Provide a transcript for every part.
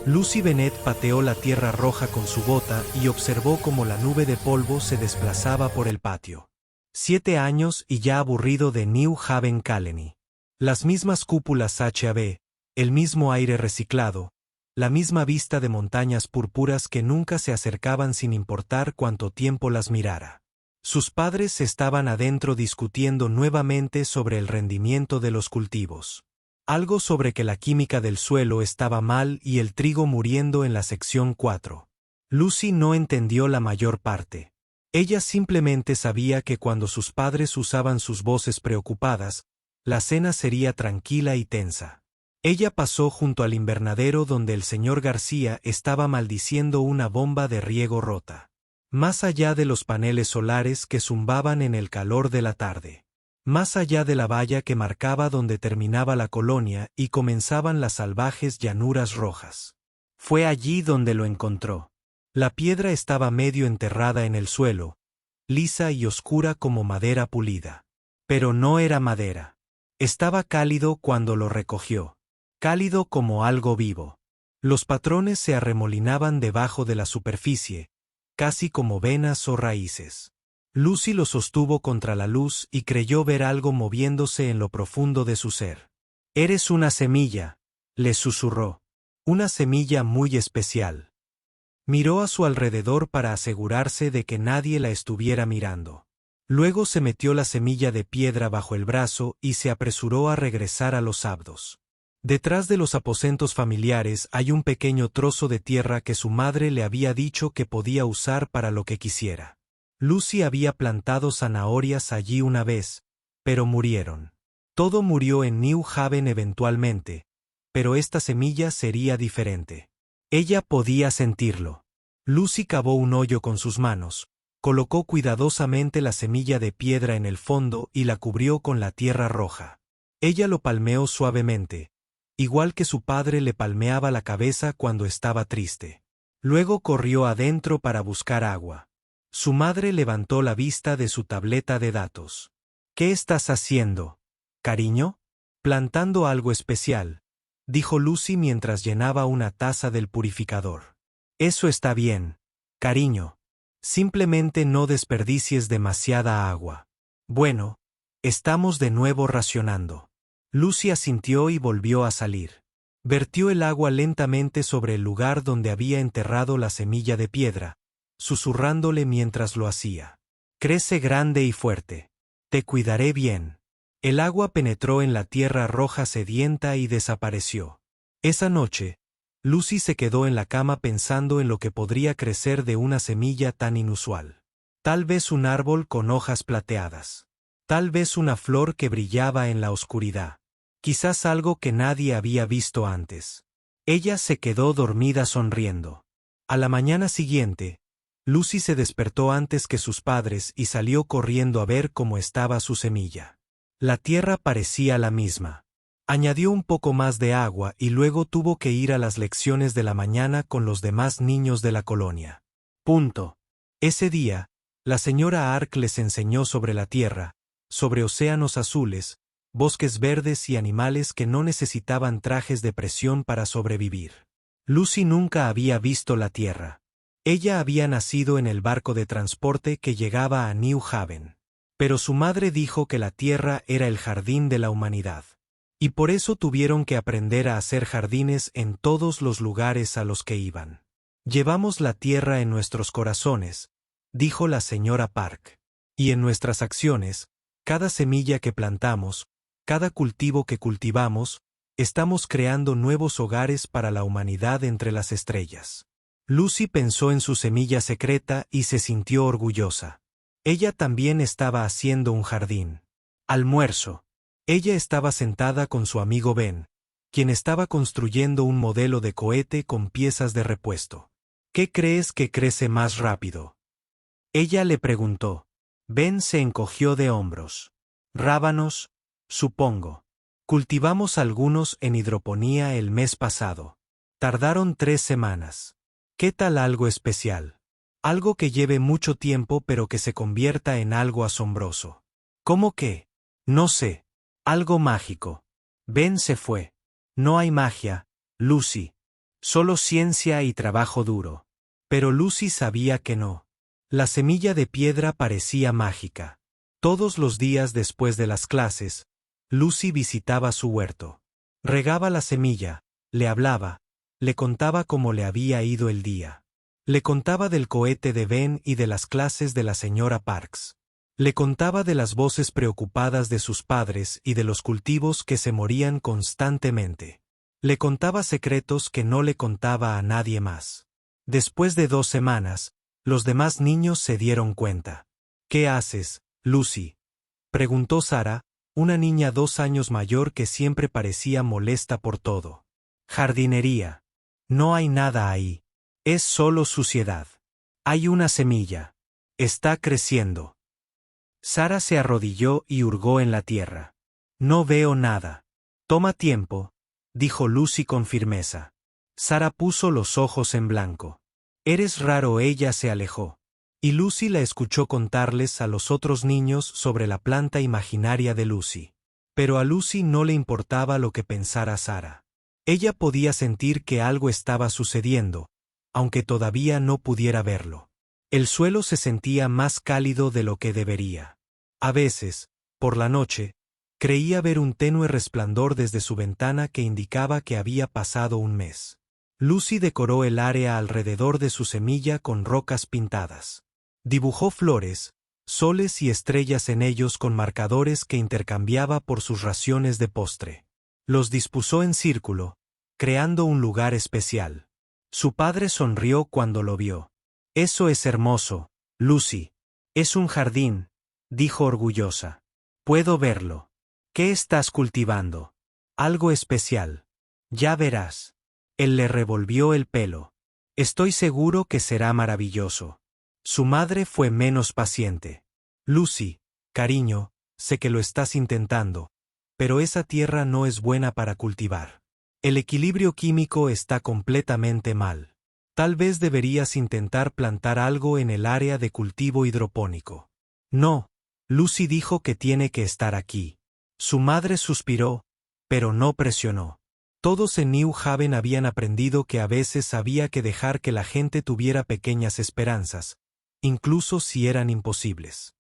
Lucy Bennet pateó la tierra roja con su bota y observó cómo la nube de polvo se desplazaba por el patio. 7 años y ya aburrido de New Haven Colony. Las mismas cúpulas HAB, el mismo aire reciclado, la misma vista de montañas púrpuras que nunca se acercaban sin importar cuánto tiempo las mirara. Sus padres estaban adentro discutiendo nuevamente sobre el rendimiento de los cultivos. Algo sobre que la química del suelo estaba mal y el trigo muriendo en la sección 4. Lucy no entendió la mayor parte. Ella simplemente sabía que cuando sus padres usaban sus voces preocupadas, la cena sería tranquila y tensa. Ella pasó junto al invernadero donde el señor García estaba maldiciendo una bomba de riego rota. Más allá de los paneles solares que zumbaban en el calor de la tarde. Más allá de la valla que marcaba donde terminaba la colonia y comenzaban las salvajes llanuras rojas. Fue allí donde lo encontró. La piedra estaba medio enterrada en el suelo, lisa y oscura como madera pulida. Pero no era madera. Estaba cálido cuando lo recogió. Cálido como algo vivo. Los patrones se arremolinaban debajo de la superficie, casi como venas o raíces. Lucy lo sostuvo contra la luz y creyó ver algo moviéndose en lo profundo de su ser. «Eres una semilla», le susurró. «Una semilla muy especial». Miró a su alrededor para asegurarse de que nadie la estuviera mirando. Luego se metió la semilla de piedra bajo el brazo y se apresuró a regresar a los abdos. Detrás de los aposentos familiares hay un pequeño trozo de tierra que su madre le había dicho que podía usar para lo que quisiera. Lucy había plantado zanahorias allí una vez, pero murieron. Todo murió en New Haven eventualmente, pero esta semilla sería diferente. Ella podía sentirlo. Lucy cavó un hoyo con sus manos, colocó cuidadosamente la semilla de piedra en el fondo y la cubrió con la tierra roja. Ella lo palmeó suavemente, igual que su padre le palmeaba la cabeza cuando estaba triste. Luego corrió adentro para buscar agua. Su madre levantó la vista de su tableta de datos. «¿Qué estás haciendo, cariño?» «Plantando algo especial», dijo Lucy mientras llenaba una taza del purificador. «Eso está bien, cariño. Simplemente no desperdicies demasiada agua». «Bueno, estamos de nuevo racionando». Lucy asintió y volvió a salir. Vertió el agua lentamente sobre el lugar donde había enterrado la semilla de piedra, susurrándole mientras lo hacía. «Crece grande y fuerte. Te cuidaré bien». El agua penetró en la tierra roja sedienta y desapareció. Esa noche, Lucy se quedó en la cama pensando en lo que podría crecer de una semilla tan inusual. Tal vez un árbol con hojas plateadas. Tal vez una flor que brillaba en la oscuridad. Quizás algo que nadie había visto antes. Ella se quedó dormida sonriendo. A la mañana siguiente, Lucy se despertó antes que sus padres y salió corriendo a ver cómo estaba su semilla. La tierra parecía la misma. Añadió un poco más de agua y luego tuvo que ir a las lecciones de la mañana con los demás niños de la colonia. Ese día, la señora Ark les enseñó sobre la tierra, sobre océanos azules, bosques verdes y animales que no necesitaban trajes de presión para sobrevivir. Lucy nunca había visto la tierra. Ella había nacido en el barco de transporte que llegaba a New Haven. Pero su madre dijo que la tierra era el jardín de la humanidad. Y por eso tuvieron que aprender a hacer jardines en todos los lugares a los que iban. «Llevamos la tierra en nuestros corazones», dijo la señora Park. «Y en nuestras acciones, cada semilla que plantamos, cada cultivo que cultivamos, estamos creando nuevos hogares para la humanidad entre las estrellas». Lucy pensó en su semilla secreta y se sintió orgullosa. Ella también estaba haciendo un jardín. Almuerzo. Ella estaba sentada con su amigo Ben, quien estaba construyendo un modelo de cohete con piezas de repuesto. «¿Qué crees que crece más rápido?», ella le preguntó. Ben se encogió de hombros. «Rábanos, supongo. Cultivamos algunos en hidroponía el mes pasado. Tardaron 3 semanas. ¿Qué tal algo especial? Algo que lleve mucho tiempo pero que se convierta en algo asombroso». «¿Cómo qué?». «No sé. Algo mágico». Ben se fue. «No hay magia, Lucy. Solo ciencia y trabajo duro. Pero Lucy sabía que no. La semilla de piedra parecía mágica. Todos los días después de las clases, Lucy visitaba su huerto. Regaba la semilla, le hablaba, le contaba cómo le había ido el día. Le contaba del cohete de Ben y de las clases de la señora Parks. Le contaba de las voces preocupadas de sus padres y de los cultivos que se morían constantemente. Le contaba secretos que no le contaba a nadie más. Después de 2 semanas, los demás niños se dieron cuenta. ¿Qué haces, Lucy?, preguntó Sara, una niña 2 años mayor que siempre parecía molesta por todo. Jardinería. No hay nada ahí. Es solo suciedad. Hay una semilla. Está creciendo. Sara se arrodilló y hurgó en la tierra. No veo nada. Toma tiempo, dijo Lucy con firmeza. Sara puso los ojos en blanco. Eres raro. Ella se alejó. Y Lucy la escuchó contarles a los otros niños sobre la planta imaginaria de Lucy. Pero a Lucy no le importaba lo que pensara Sara. Ella podía sentir que algo estaba sucediendo, aunque todavía no pudiera verlo. El suelo se sentía más cálido de lo que debería. A veces, por la noche, creía ver un tenue resplandor desde su ventana que indicaba que había pasado un mes. Lucy decoró el área alrededor de su semilla con rocas pintadas. Dibujó flores, soles y estrellas en ellos con marcadores que intercambiaba por sus raciones de postre. Los dispuso en círculo, creando un lugar especial. Su padre sonrió cuando lo vio. Eso es hermoso, Lucy. Es un jardín, dijo orgullosa. Puedo verlo. ¿Qué estás cultivando? Algo especial. Ya verás. Él le revolvió el pelo. Estoy seguro que será maravilloso. Su madre fue menos paciente. Lucy, cariño, sé que lo estás intentando, pero esa tierra no es buena para cultivar. El equilibrio químico está completamente mal. Tal vez deberías intentar plantar algo en el área de cultivo hidropónico. No, Lucy dijo que tiene que estar aquí. Su madre suspiró, pero no presionó. Todos en New Haven habían aprendido que a veces había que dejar que la gente tuviera pequeñas esperanzas, incluso si eran imposibles.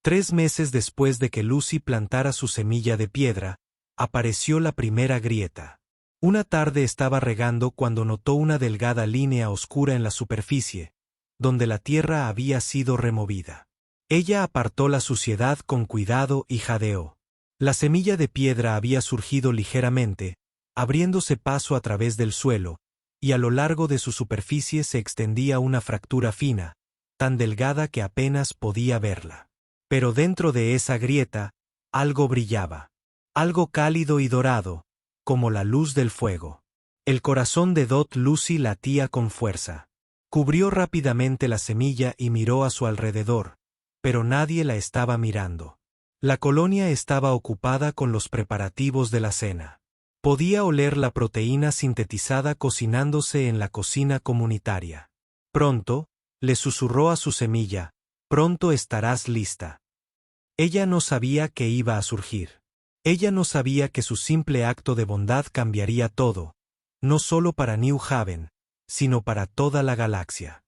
3 meses después de que Lucy plantara su semilla de piedra, apareció la primera grieta. Una tarde estaba regando cuando notó una delgada línea oscura en la superficie, donde la tierra había sido removida. Ella apartó la suciedad con cuidado y jadeó. La semilla de piedra había surgido ligeramente, abriéndose paso a través del suelo, y a lo largo de su superficie se extendía una fractura fina, tan delgada que apenas podía verla. Pero dentro de esa grieta, algo brillaba. Algo cálido y dorado, como la luz del fuego. El corazón de Dot Lucy latía con fuerza. Cubrió rápidamente la semilla y miró a su alrededor, pero nadie la estaba mirando. La colonia estaba ocupada con los preparativos de la cena. Podía oler la proteína sintetizada cocinándose en la cocina comunitaria. Pronto, le susurró a su semilla, pronto estarás lista. Ella no sabía que iba a surgir. Ella no sabía que su simple acto de bondad cambiaría todo, no solo para New Haven, sino para toda la galaxia.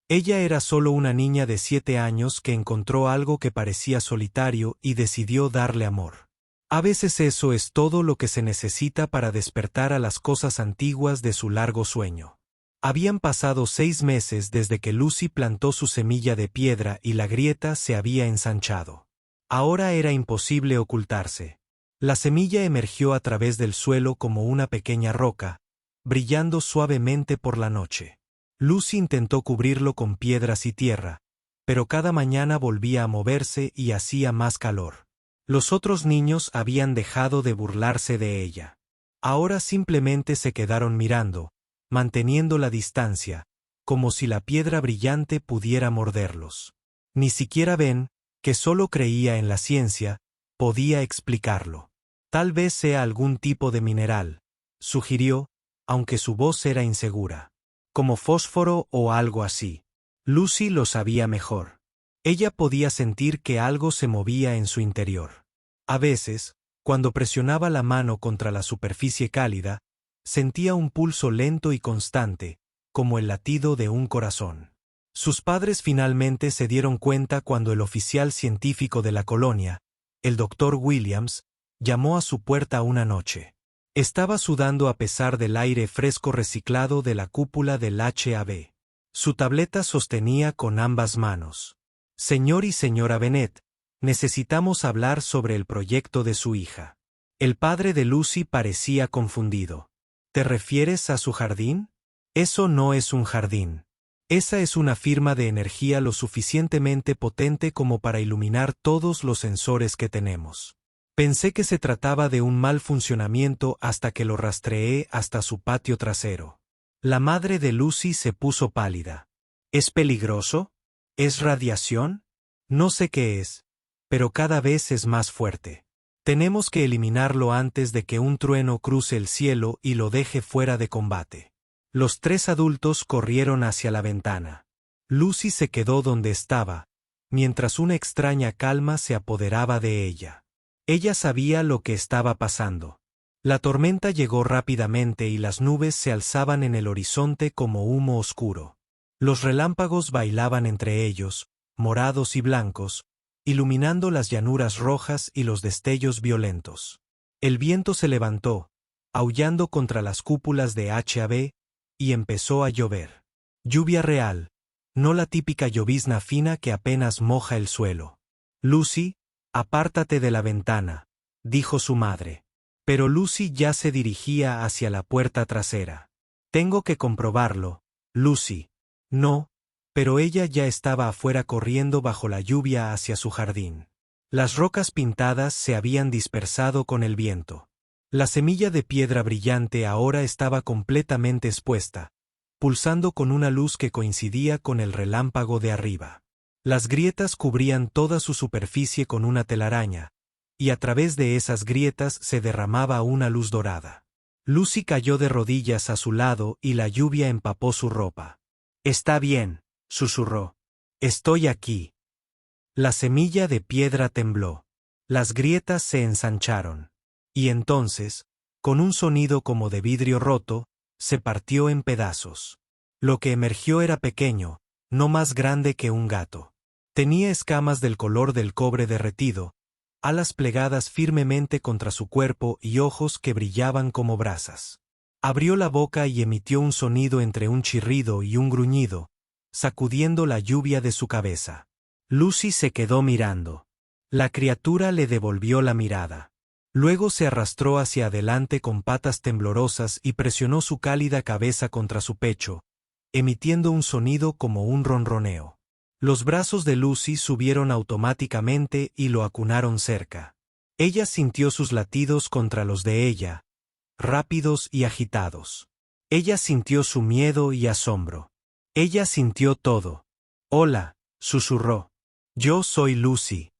Ella era solo una niña de 7 años que encontró algo que parecía solitario y decidió darle amor. A veces eso es todo lo que se necesita para despertar a las cosas antiguas de su largo sueño. Habían pasado 6 meses desde que Lucy plantó su semilla de piedra y la grieta se había ensanchado. Ahora era imposible ocultarse. La semilla emergió a través del suelo como una pequeña roca, brillando suavemente por la noche. Lucy intentó cubrirlo con piedras y tierra, pero cada mañana volvía a moverse y hacía más calor. Los otros niños habían dejado de burlarse de ella. Ahora simplemente se quedaron mirando, manteniendo la distancia, como si la piedra brillante pudiera morderlos. Ni siquiera Ben, que solo creía en la ciencia, podía explicarlo. Tal vez sea algún tipo de mineral, sugirió, aunque su voz era insegura. Como fósforo o algo así. Lucy lo sabía mejor. Ella podía sentir que algo se movía en su interior. A veces, cuando presionaba la mano contra la superficie cálida, Sentía un pulso lento y constante, como el latido de un corazón. Sus padres finalmente se dieron cuenta cuando el oficial científico de la colonia, el Dr. Williams, llamó a su puerta una noche. Estaba sudando a pesar del aire fresco reciclado de la cúpula del HAB. Su tableta sostenía con ambas manos. Señor y señora Bennett, necesitamos hablar sobre el proyecto de su hija. El padre de Lucy parecía confundido. ¿Te refieres a su jardín? Eso no es un jardín. Esa es una firma de energía lo suficientemente potente como para iluminar todos los sensores que tenemos. Pensé que se trataba de un mal funcionamiento hasta que lo rastreé hasta su patio trasero. La madre de Lucy se puso pálida. ¿Es peligroso? ¿Es radiación? No sé qué es, pero cada vez es más fuerte. Tenemos que eliminarlo antes de que un trueno cruce el cielo y lo deje fuera de combate. Los 3 adultos corrieron hacia la ventana. Lucy se quedó donde estaba, mientras una extraña calma se apoderaba de ella. Ella sabía lo que estaba pasando. La tormenta llegó rápidamente y las nubes se alzaban en el horizonte como humo oscuro. Los relámpagos bailaban entre ellos, morados y blancos, iluminando las llanuras rojas y los destellos violentos. El viento se levantó, aullando contra las cúpulas de HAB, y empezó a llover. Lluvia real, no la típica llovizna fina que apenas moja el suelo. Lucy, apártate de la ventana, dijo su madre. Pero Lucy ya se dirigía hacia la puerta trasera. Tengo que comprobarlo, Lucy. No, pero ella ya estaba afuera corriendo bajo la lluvia hacia su jardín. Las rocas pintadas se habían dispersado con el viento. La semilla de piedra brillante ahora estaba completamente expuesta, pulsando con una luz que coincidía con el relámpago de arriba. Las grietas cubrían toda su superficie con una telaraña, y a través de esas grietas se derramaba una luz dorada. Lucy cayó de rodillas a su lado y la lluvia empapó su ropa. «Está bien», susurró. «Estoy aquí». La semilla de piedra tembló. Las grietas se ensancharon. Y entonces, con un sonido como de vidrio roto, se partió en pedazos. Lo que emergió era pequeño, no más grande que un gato. Tenía escamas del color del cobre derretido, alas plegadas firmemente contra su cuerpo y ojos que brillaban como brasas. Abrió la boca y emitió un sonido entre un chirrido y un gruñido, sacudiendo la lluvia de su cabeza. Lucy se quedó mirando. La criatura le devolvió la mirada. Luego se arrastró hacia adelante con patas temblorosas y presionó su cálida cabeza contra su pecho, emitiendo un sonido como un ronroneo. Los brazos de Lucy subieron automáticamente y lo acunaron cerca. Ella sintió sus latidos contra los de ella, rápidos y agitados. Ella sintió su miedo y asombro. Ella sintió todo. «Hola», susurró. «Yo soy Lucy».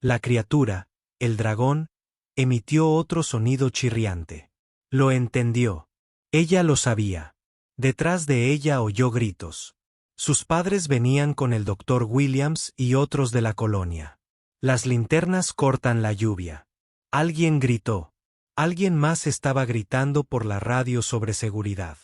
La criatura, el dragón, emitió otro sonido chirriante. Lo entendió. Ella lo sabía. Detrás de ella oyó gritos. Sus padres venían con el Dr. Williams y otros de la colonia. Las linternas cortan la lluvia. Alguien gritó. Alguien más estaba gritando por la radio sobre seguridad.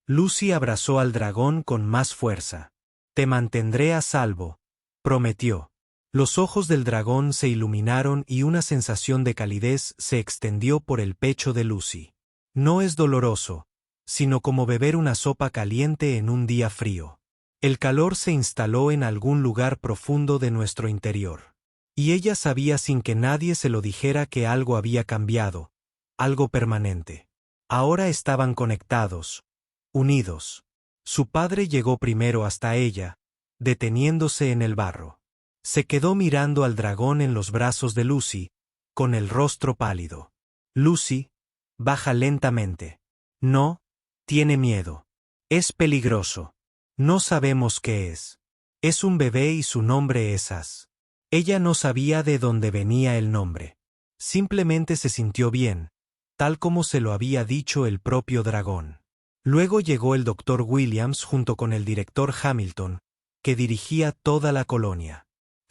Lucy abrazó al dragón con más fuerza. «Te mantendré a salvo», prometió. Los ojos del dragón se iluminaron y una sensación de calidez se extendió por el pecho de Lucy. No es doloroso, sino como beber una sopa caliente en un día frío. El calor se instaló en algún lugar profundo de nuestro interior. Y ella sabía sin que nadie se lo dijera que algo había cambiado, algo permanente. Ahora estaban conectados, unidos. Su padre llegó primero hasta ella, deteniéndose en el barro. Se quedó mirando al dragón en los brazos de Lucy, con el rostro pálido. «Lucy, baja lentamente. No, tiene miedo. Es peligroso. No sabemos qué es. Es un bebé y su nombre es As». Ella no sabía de dónde venía el nombre. Simplemente se sintió bien, tal como se lo había dicho el propio dragón. Luego llegó el Dr. Williams junto con el director Hamilton, que dirigía toda la colonia.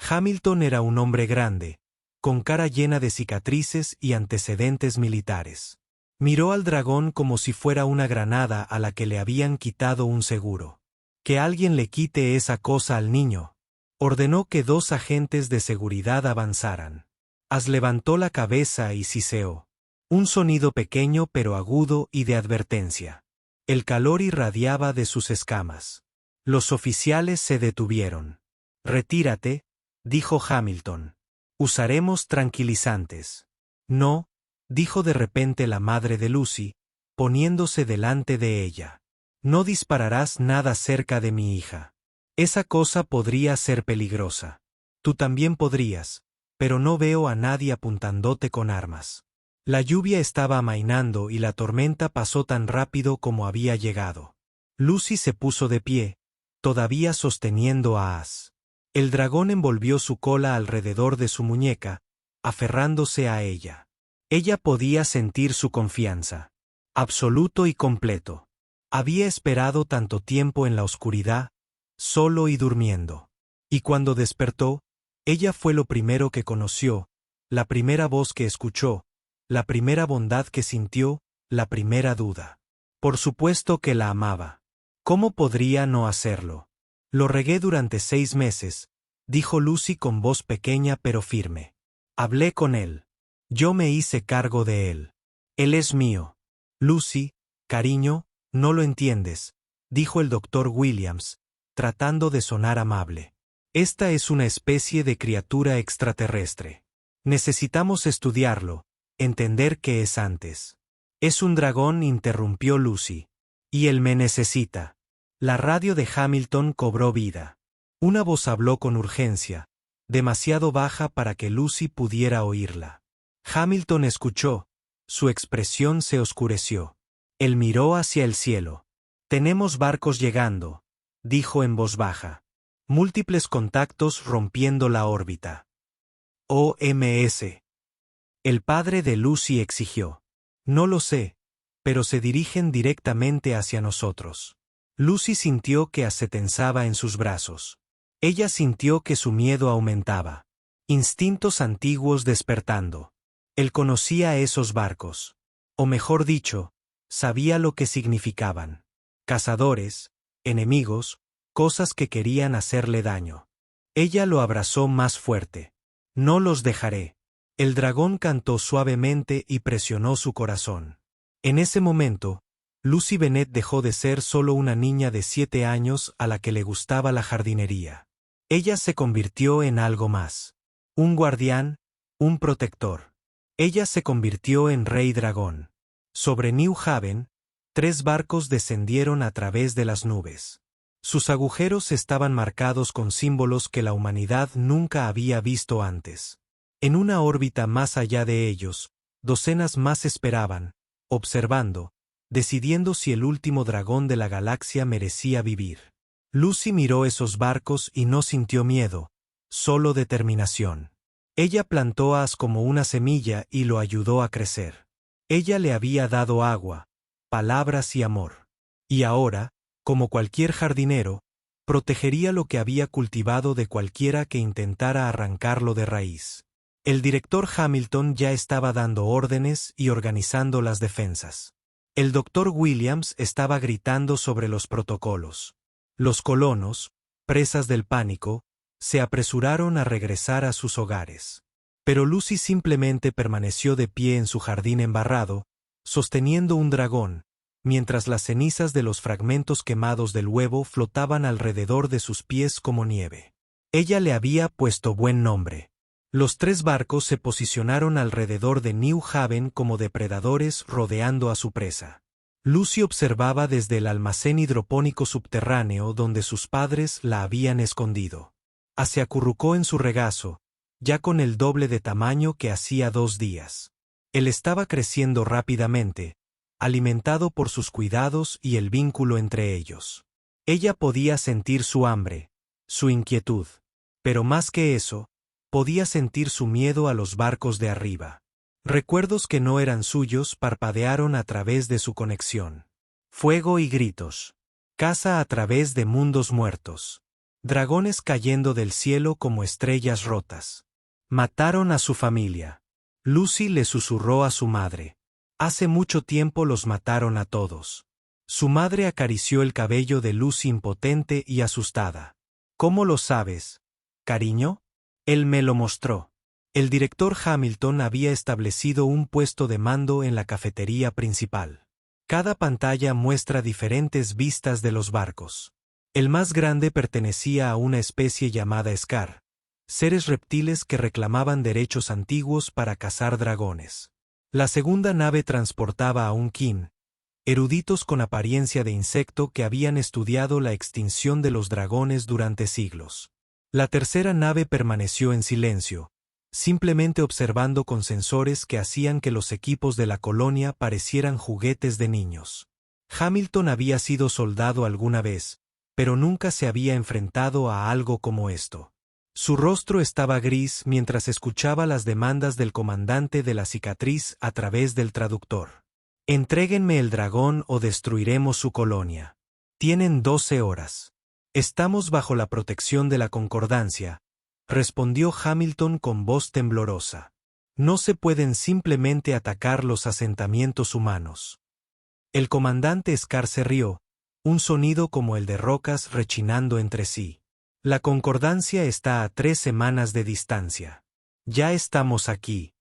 Hamilton era un hombre grande, con cara llena de cicatrices y antecedentes militares. Miró al dragón como si fuera una granada a la que le habían quitado un seguro. Que alguien le quite esa cosa al niño. Ordenó que 2 agentes de seguridad avanzaran. As levantó la cabeza y siseó. Un sonido pequeño pero agudo y de advertencia. El calor irradiaba de sus escamas. Los oficiales se detuvieron. «Retírate», dijo Hamilton. «Usaremos tranquilizantes». «No», dijo de repente la madre de Lucy, poniéndose delante de ella. «No dispararás nada cerca de mi hija. Esa cosa podría ser peligrosa. Tú también podrías, pero no veo a nadie apuntándote con armas». La lluvia estaba amainando y la tormenta pasó tan rápido como había llegado. Lucy se puso de pie, todavía sosteniendo a As. El dragón envolvió su cola alrededor de su muñeca, aferrándose a ella. Ella podía sentir su confianza. Absoluto y completo. Había esperado tanto tiempo en la oscuridad, solo y durmiendo. Y cuando despertó, ella fue lo primero que conoció, la primera voz que escuchó, la primera bondad que sintió, la primera duda. Por supuesto que la amaba. ¿Cómo podría no hacerlo? Lo regué durante 6 meses, dijo Lucy con voz pequeña pero firme. Hablé con él. Yo me hice cargo de él. Él es mío. Lucy, cariño, no lo entiendes, dijo el doctor Williams, tratando de sonar amable. Esta es una especie de criatura extraterrestre. Necesitamos estudiarlo, entender qué es antes. Es un dragón, interrumpió Lucy. Y él me necesita. La radio de Hamilton cobró vida. Una voz habló con urgencia, demasiado baja para que Lucy pudiera oírla. Hamilton escuchó. Su expresión se oscureció. Él miró hacia el cielo. Tenemos barcos llegando, dijo en voz baja. Múltiples contactos rompiendo la órbita. OMS. El padre de Lucy exigió. No lo sé, pero se dirigen directamente hacia nosotros. Lucy sintió que se tensaba en sus brazos. Ella sintió que su miedo aumentaba. Instintos antiguos despertando. Él conocía esos barcos. O mejor dicho, sabía lo que significaban. Cazadores, enemigos, cosas que querían hacerle daño. Ella lo abrazó más fuerte. No los dejaré. El dragón cantó suavemente y presionó su corazón. En ese momento, Lucy Bennet dejó de ser solo una niña de 7 años a la que le gustaba la jardinería. Ella se convirtió en algo más. Un guardián, un protector. Ella se convirtió en Rey Dragón. Sobre New Haven, 3 barcos descendieron a través de las nubes. Sus agujeros estaban marcados con símbolos que la humanidad nunca había visto antes. En una órbita más allá de ellos, docenas más esperaban, observando, decidiendo si el último dragón de la galaxia merecía vivir. Lucy miró esos barcos y no sintió miedo, solo determinación. Ella plantó a As como una semilla y lo ayudó a crecer. Ella le había dado agua, palabras y amor. Y ahora, como cualquier jardinero, protegería lo que había cultivado de cualquiera que intentara arrancarlo de raíz. El director Hamilton ya estaba dando órdenes y organizando las defensas. El doctor Williams estaba gritando sobre los protocolos. Los colonos, presas del pánico, se apresuraron a regresar a sus hogares. Pero Lucy simplemente permaneció de pie en su jardín embarrado, sosteniendo un dragón, mientras las cenizas de los fragmentos quemados del huevo flotaban alrededor de sus pies como nieve. Ella le había puesto buen nombre. Los 3 barcos se posicionaron alrededor de New Haven como depredadores rodeando a su presa. Lucy observaba desde el almacén hidropónico subterráneo donde sus padres la habían escondido. Se acurrucó en su regazo, ya con el doble de tamaño que hacía 2 días. Él estaba creciendo rápidamente, alimentado por sus cuidados y el vínculo entre ellos. Ella podía sentir su hambre, su inquietud, pero más que eso, podía sentir su miedo a los barcos de arriba. Recuerdos que no eran suyos parpadearon a través de su conexión. Fuego y gritos. Caza a través de mundos muertos. Dragones cayendo del cielo como estrellas rotas. Mataron a su familia. Lucy le susurró a su madre. Hace mucho tiempo los mataron a todos. Su madre acarició el cabello de Lucy impotente y asustada. ¿Cómo lo sabes, cariño? Él me lo mostró. El director Hamilton había establecido un puesto de mando en la cafetería principal. Cada pantalla muestra diferentes vistas de los barcos. El más grande pertenecía a una especie llamada Scar, seres reptiles que reclamaban derechos antiguos para cazar dragones. La segunda nave transportaba a un Kin, eruditos con apariencia de insecto que habían estudiado la extinción de los dragones durante siglos. La tercera nave permaneció en silencio, simplemente observando con sensores que hacían que los equipos de la colonia parecieran juguetes de niños. Hamilton había sido soldado alguna vez, pero nunca se había enfrentado a algo como esto. Su rostro estaba gris mientras escuchaba las demandas del comandante de la cicatriz a través del traductor. Entréguenme el dragón o destruiremos su colonia. Tienen 12 horas. Estamos bajo la protección de la concordancia, respondió Hamilton con voz temblorosa. No se pueden simplemente atacar los asentamientos humanos. El comandante Scar se rió, un sonido como el de rocas rechinando entre sí. La concordancia está a 3 semanas de distancia. Ya estamos aquí.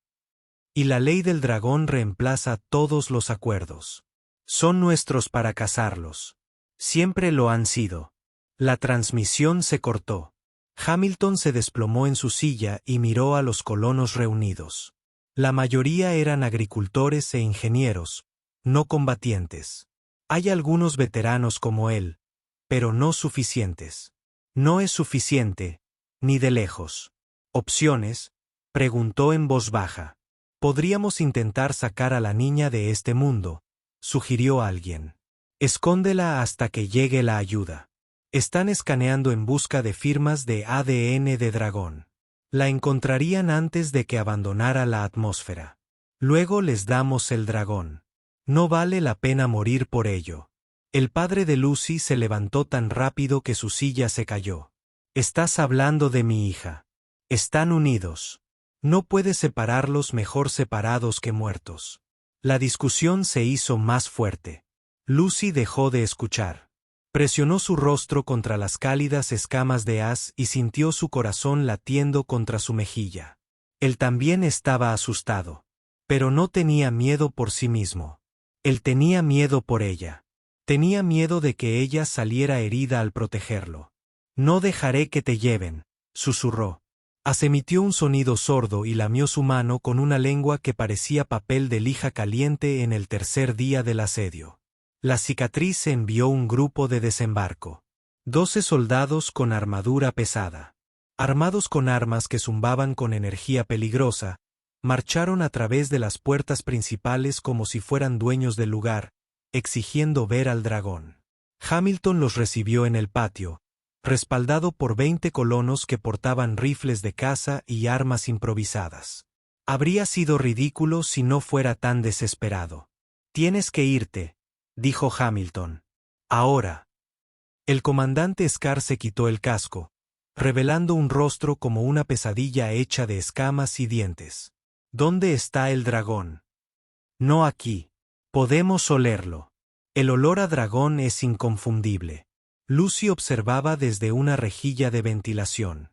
Y la ley del dragón reemplaza todos los acuerdos. Son nuestros para cazarlos. Siempre lo han sido. La transmisión se cortó. Hamilton se desplomó en su silla y miró a los colonos reunidos. La mayoría eran agricultores e ingenieros, no combatientes. Hay algunos veteranos como él, pero no suficientes. No es suficiente, ni de lejos. ¿Opciones? Preguntó en voz baja. Podríamos intentar sacar a la niña de este mundo, sugirió alguien. Escóndela hasta que llegue la ayuda. Están escaneando en busca de firmas de ADN de dragón. La encontrarían antes de que abandonara la atmósfera. Luego les damos el dragón. No vale la pena morir por ello. El padre de Lucy se levantó tan rápido que su silla se cayó. Estás hablando de mi hija. Están unidos. No puedes separarlos, mejor separados que muertos. La discusión se hizo más fuerte. Lucy dejó de escuchar. Presionó su rostro contra las cálidas escamas de haz y sintió su corazón latiendo contra su mejilla. Él también estaba asustado. Pero no tenía miedo por sí mismo. Él tenía miedo por ella. Tenía miedo de que ella saliera herida al protegerlo. No dejaré que te lleven, susurró. Emitió un sonido sordo y lamió su mano con una lengua que parecía papel de lija caliente en el tercer día del asedio. La cicatriz envió un grupo de desembarco. 12 soldados con armadura pesada. Armados con armas que zumbaban con energía peligrosa, marcharon a través de las puertas principales como si fueran dueños del lugar, exigiendo ver al dragón. Hamilton los recibió en el patio, respaldado por 20 colonos que portaban rifles de caza y armas improvisadas. Habría sido ridículo si no fuera tan desesperado. Tienes que irte, dijo Hamilton. Ahora. El comandante Scar se quitó el casco, revelando un rostro como una pesadilla hecha de escamas y dientes. ¿Dónde está el dragón? No aquí. Podemos olerlo. El olor a dragón es inconfundible. Lucy observaba desde una rejilla de ventilación.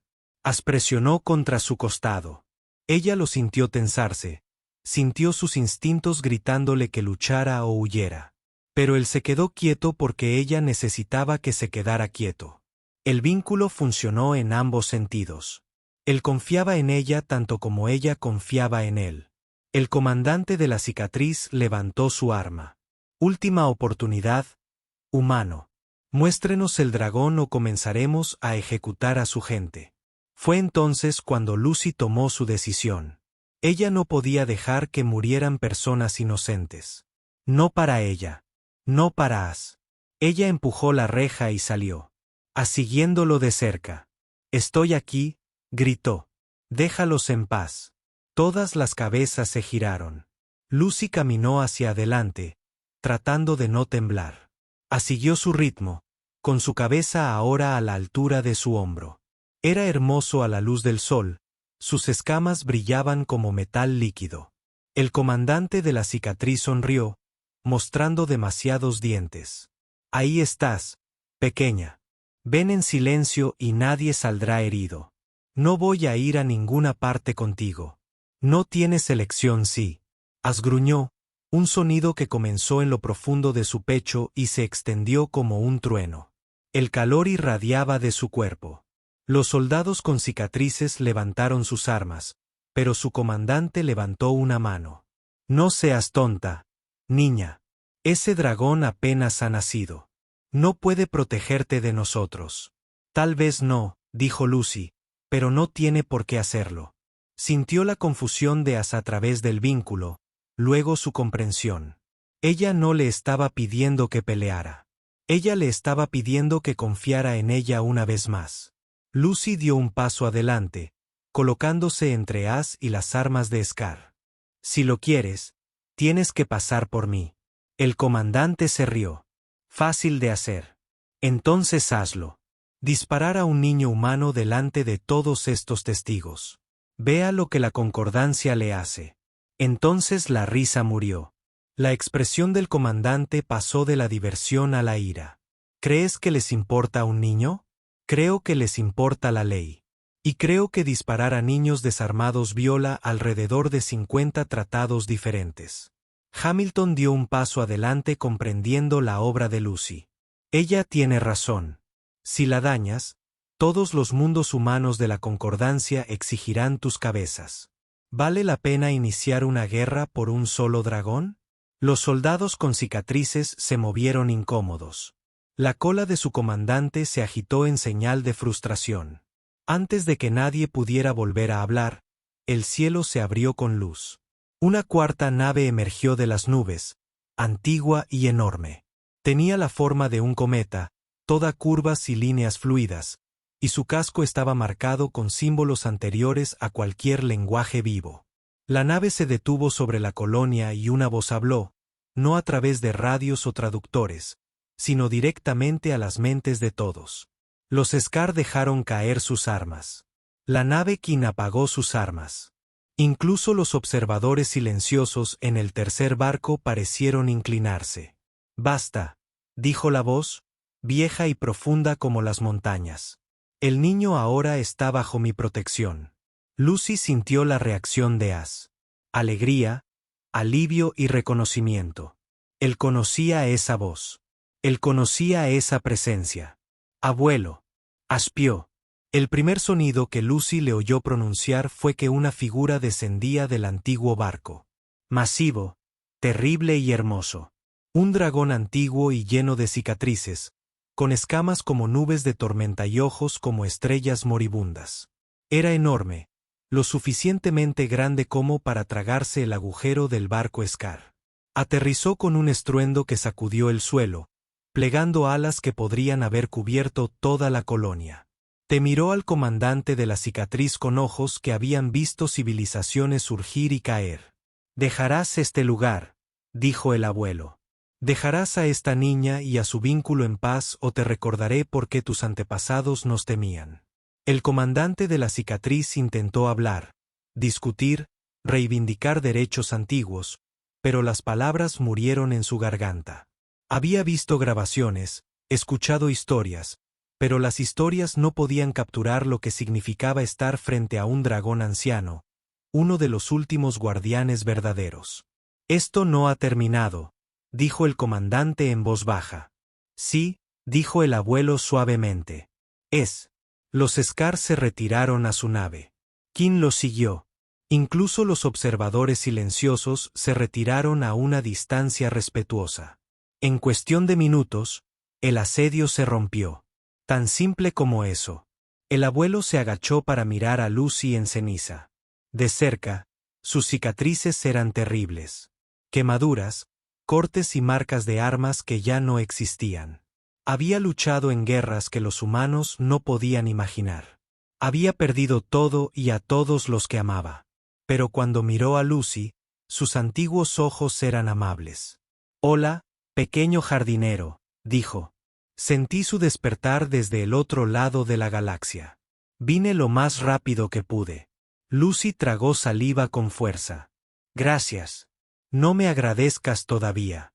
Presionó contra su costado. Ella lo sintió tensarse. Sintió sus instintos gritándole que luchara o huyera. Pero él se quedó quieto porque ella necesitaba que se quedara quieto. El vínculo funcionó en ambos sentidos. Él confiaba en ella tanto como ella confiaba en él. El comandante de la cicatriz levantó su arma. Última oportunidad, humano. Muéstrenos el dragón o comenzaremos a ejecutar a su gente. Fue entonces cuando Lucy tomó su decisión. Ella no podía dejar que murieran personas inocentes. No para ella. No para Az. Ella empujó la reja y salió. Siguiéndolo de cerca. Estoy aquí, gritó. Déjalos en paz. Todas las cabezas se giraron. Lucy caminó hacia adelante, tratando de no temblar. Siguió su ritmo, con su cabeza ahora a la altura de su hombro. Era hermoso a la luz del sol, sus escamas brillaban como metal líquido. El comandante de la cicatriz sonrió, mostrando demasiados dientes. Ahí estás, pequeña. Ven en silencio y nadie saldrá herido. No voy a ir a ninguna parte contigo. No tienes elección, sí. Gruñó, un sonido que comenzó en lo profundo de su pecho y se extendió como un trueno. El calor irradiaba de su cuerpo. Los soldados con cicatrices levantaron sus armas, pero su comandante levantó una mano. No seas tonta, niña. Ese dragón apenas ha nacido. No puede protegerte de nosotros. Tal vez no, dijo Lucy, pero no tiene por qué hacerlo. Sintió la confusión de As a través del vínculo, luego su comprensión. Ella no le estaba pidiendo que peleara. Ella le estaba pidiendo que confiara en ella una vez más. Lucy dio un paso adelante, colocándose entre As y las armas de Scar. Si lo quieres, tienes que pasar por mí. El comandante se rió. Fácil de hacer. Entonces hazlo. Disparar a un niño humano delante de todos estos testigos. Vea lo que la concordancia le hace. Entonces la risa murió. La expresión del comandante pasó de la diversión a la ira. ¿Crees que les importa un niño? Creo que les importa la ley. Y creo que disparar a niños desarmados viola alrededor de 50 tratados diferentes. Hamilton dio un paso adelante comprendiendo la obra de Lucy. Ella tiene razón. Si la dañas, todos los mundos humanos de la concordancia exigirán tus cabezas. ¿Vale la pena iniciar una guerra por un solo dragón? Los soldados con cicatrices se movieron incómodos. La cola de su comandante se agitó en señal de frustración. Antes de que nadie pudiera volver a hablar, el cielo se abrió con luz. Una cuarta nave emergió de las nubes, antigua y enorme. Tenía la forma de un cometa, toda curvas y líneas fluidas, y su casco estaba marcado con símbolos anteriores a cualquier lenguaje vivo. La nave se detuvo sobre la colonia y una voz habló, no a través de radios o traductores, sino directamente a las mentes de todos. Los Scar dejaron caer sus armas. La nave Kin apagó sus armas. Incluso los observadores silenciosos en el tercer barco parecieron inclinarse. Basta, dijo la voz, vieja y profunda como las montañas. El niño ahora está bajo mi protección. Lucy sintió la reacción de As. Alegría, alivio y reconocimiento. Él conocía esa voz. Él conocía esa presencia. Abuelo. Aspió. El primer sonido que Lucy le oyó pronunciar fue que una figura descendía del antiguo barco. Masivo, terrible y hermoso. Un dragón antiguo y lleno de cicatrices, con escamas como nubes de tormenta y ojos como estrellas moribundas. Era enorme, lo suficientemente grande como para tragarse el agujero del barco Scar. Aterrizó con un estruendo que sacudió el suelo, plegando alas que podrían haber cubierto toda la colonia. Te miró al comandante de la cicatriz con ojos que habían visto civilizaciones surgir y caer. «Dejarás este lugar», dijo el abuelo. «Dejarás a esta niña y a su vínculo en paz o te recordaré por qué tus antepasados nos temían». El comandante de la cicatriz intentó hablar, discutir, reivindicar derechos antiguos, pero las palabras murieron en su garganta. Había visto grabaciones, escuchado historias, pero las historias no podían capturar lo que significaba estar frente a un dragón anciano, uno de los últimos guardianes verdaderos. «Esto no ha terminado», dijo el comandante en voz baja. «Sí», dijo el abuelo suavemente. «Es». Los Scar se retiraron a su nave. Kin los siguió. Incluso los observadores silenciosos se retiraron a una distancia respetuosa. En cuestión de minutos, el asedio se rompió. Tan simple como eso. El abuelo se agachó para mirar a Lucy en ceniza. De cerca, sus cicatrices eran terribles. Quemaduras, cortes y marcas de armas que ya no existían. Había luchado en guerras que los humanos no podían imaginar. Había perdido todo y a todos los que amaba. Pero cuando miró a Lucy, sus antiguos ojos eran amables. «Hola, pequeño jardinero», dijo. «Sentí su despertar desde el otro lado de la galaxia. Vine lo más rápido que pude». Lucy tragó saliva con fuerza. Gracias. No me agradezcas todavía.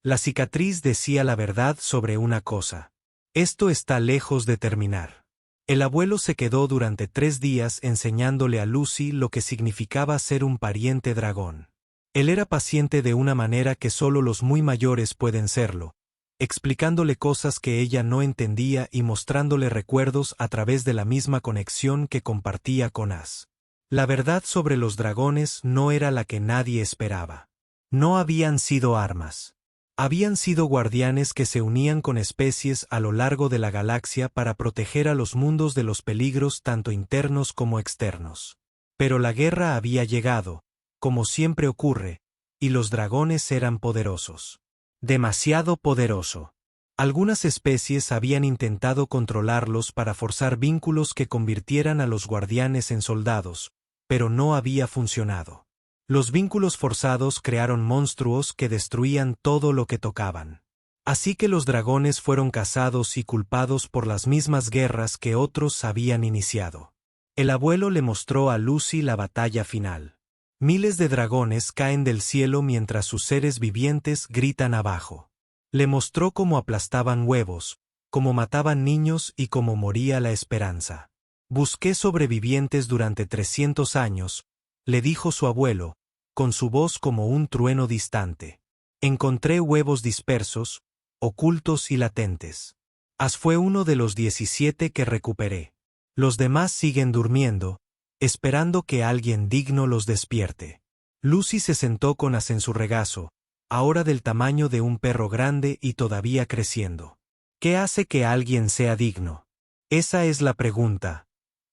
La cicatriz decía la verdad sobre una cosa. Esto está lejos de terminar. El abuelo se quedó durante 3 días enseñándole a Lucy lo que significaba ser un pariente dragón. Él era paciente de una manera que solo los muy mayores pueden serlo, explicándole cosas que ella no entendía y mostrándole recuerdos a través de la misma conexión que compartía con As. La verdad sobre los dragones no era la que nadie esperaba. No habían sido armas. Habían sido guardianes que se unían con especies a lo largo de la galaxia para proteger a los mundos de los peligros tanto internos como externos. Pero la guerra había llegado, como siempre ocurre, y los dragones eran poderosos. Demasiado poderoso. Algunas especies habían intentado controlarlos para forzar vínculos que convirtieran a los guardianes en soldados, pero no había funcionado. Los vínculos forzados crearon monstruos que destruían todo lo que tocaban. Así que los dragones fueron cazados y culpados por las mismas guerras que otros habían iniciado. El abuelo le mostró a Lucy la batalla final. Miles de dragones caen del cielo mientras sus seres vivientes gritan abajo. Le mostró cómo aplastaban huevos, cómo mataban niños y cómo moría la esperanza. Busqué sobrevivientes durante 300 años, le dijo su abuelo, con su voz como un trueno distante. Encontré huevos dispersos, ocultos y latentes. As fue uno de los 17 que recuperé. Los demás siguen durmiendo, esperando que alguien digno los despierte. Lucy se sentó con As en su regazo, ahora del tamaño de un perro grande y todavía creciendo. ¿Qué hace que alguien sea digno? Esa es la pregunta.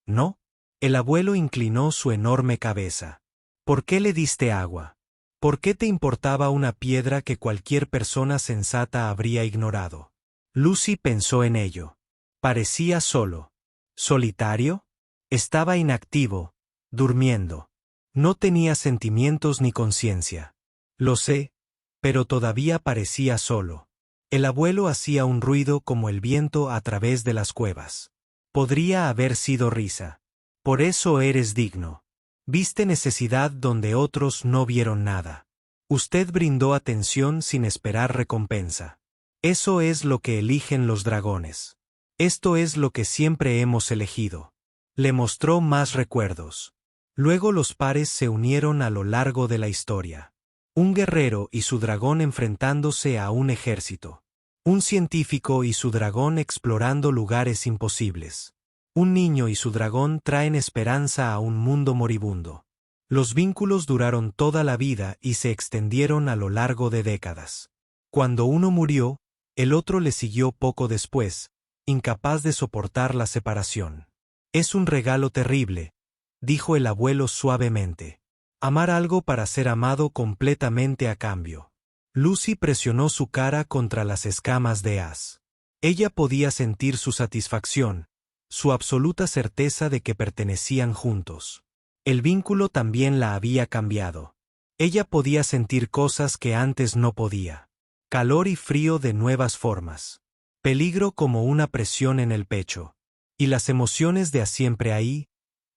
¿No? El abuelo inclinó su enorme cabeza. ¿Por qué le diste agua? ¿Por qué te importaba una piedra que cualquier persona sensata habría ignorado? Lucy pensó en ello. Parecía solo. ¿Solitario? Estaba inactivo, durmiendo. No tenía sentimientos ni conciencia. Lo sé, pero todavía parecía solo. El abuelo hacía un ruido como el viento a través de las cuevas. Podría haber sido risa. Por eso eres digno. Viste necesidad donde otros no vieron nada. Usted brindó atención sin esperar recompensa. Eso es lo que eligen los dragones. Esto es lo que siempre hemos elegido. Le mostró más recuerdos. Luego los pares se unieron a lo largo de la historia. Un guerrero y su dragón enfrentándose a un ejército. Un científico y su dragón explorando lugares imposibles. Un niño y su dragón traen esperanza a un mundo moribundo. Los vínculos duraron toda la vida y se extendieron a lo largo de décadas. Cuando uno murió, el otro le siguió poco después, incapaz de soportar la separación. Es un regalo terrible, dijo el abuelo suavemente. Amar algo para ser amado completamente a cambio. Lucy presionó su cara contra las escamas de As. Ella podía sentir su satisfacción, su absoluta certeza de que pertenecían juntos. El vínculo también la había cambiado. Ella podía sentir cosas que antes no podía. Calor y frío de nuevas formas. Peligro como una presión en el pecho. Y las emociones de a siempre ahí,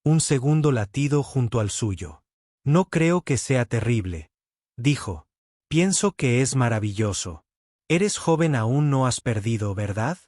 un segundo latido junto al suyo. No creo que sea terrible, dijo. Pienso que es maravilloso. Eres joven, aún no has perdido, ¿verdad?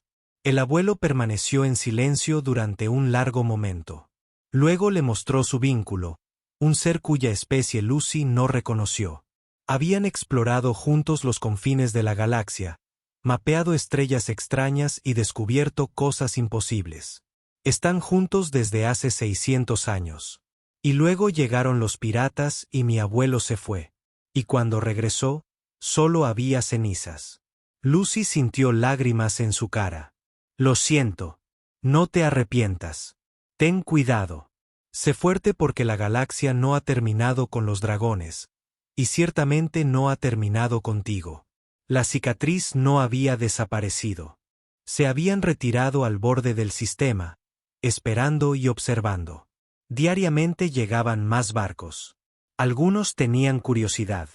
El abuelo permaneció en silencio durante un largo momento. Luego le mostró su vínculo, un ser cuya especie Lucy no reconoció. Habían explorado juntos los confines de la galaxia, mapeado estrellas extrañas y descubierto cosas imposibles. Están juntos desde hace 600 años. Y luego llegaron los piratas y mi abuelo se fue. Y cuando regresó, solo había cenizas. Lucy sintió lágrimas en su cara. Lo siento. No te arrepientas. Ten cuidado. Sé fuerte porque la galaxia no ha terminado con los dragones. Y ciertamente no ha terminado contigo. La cicatriz no había desaparecido. Se habían retirado al borde del sistema, esperando y observando. Diariamente llegaban más barcos. Algunos tenían curiosidad.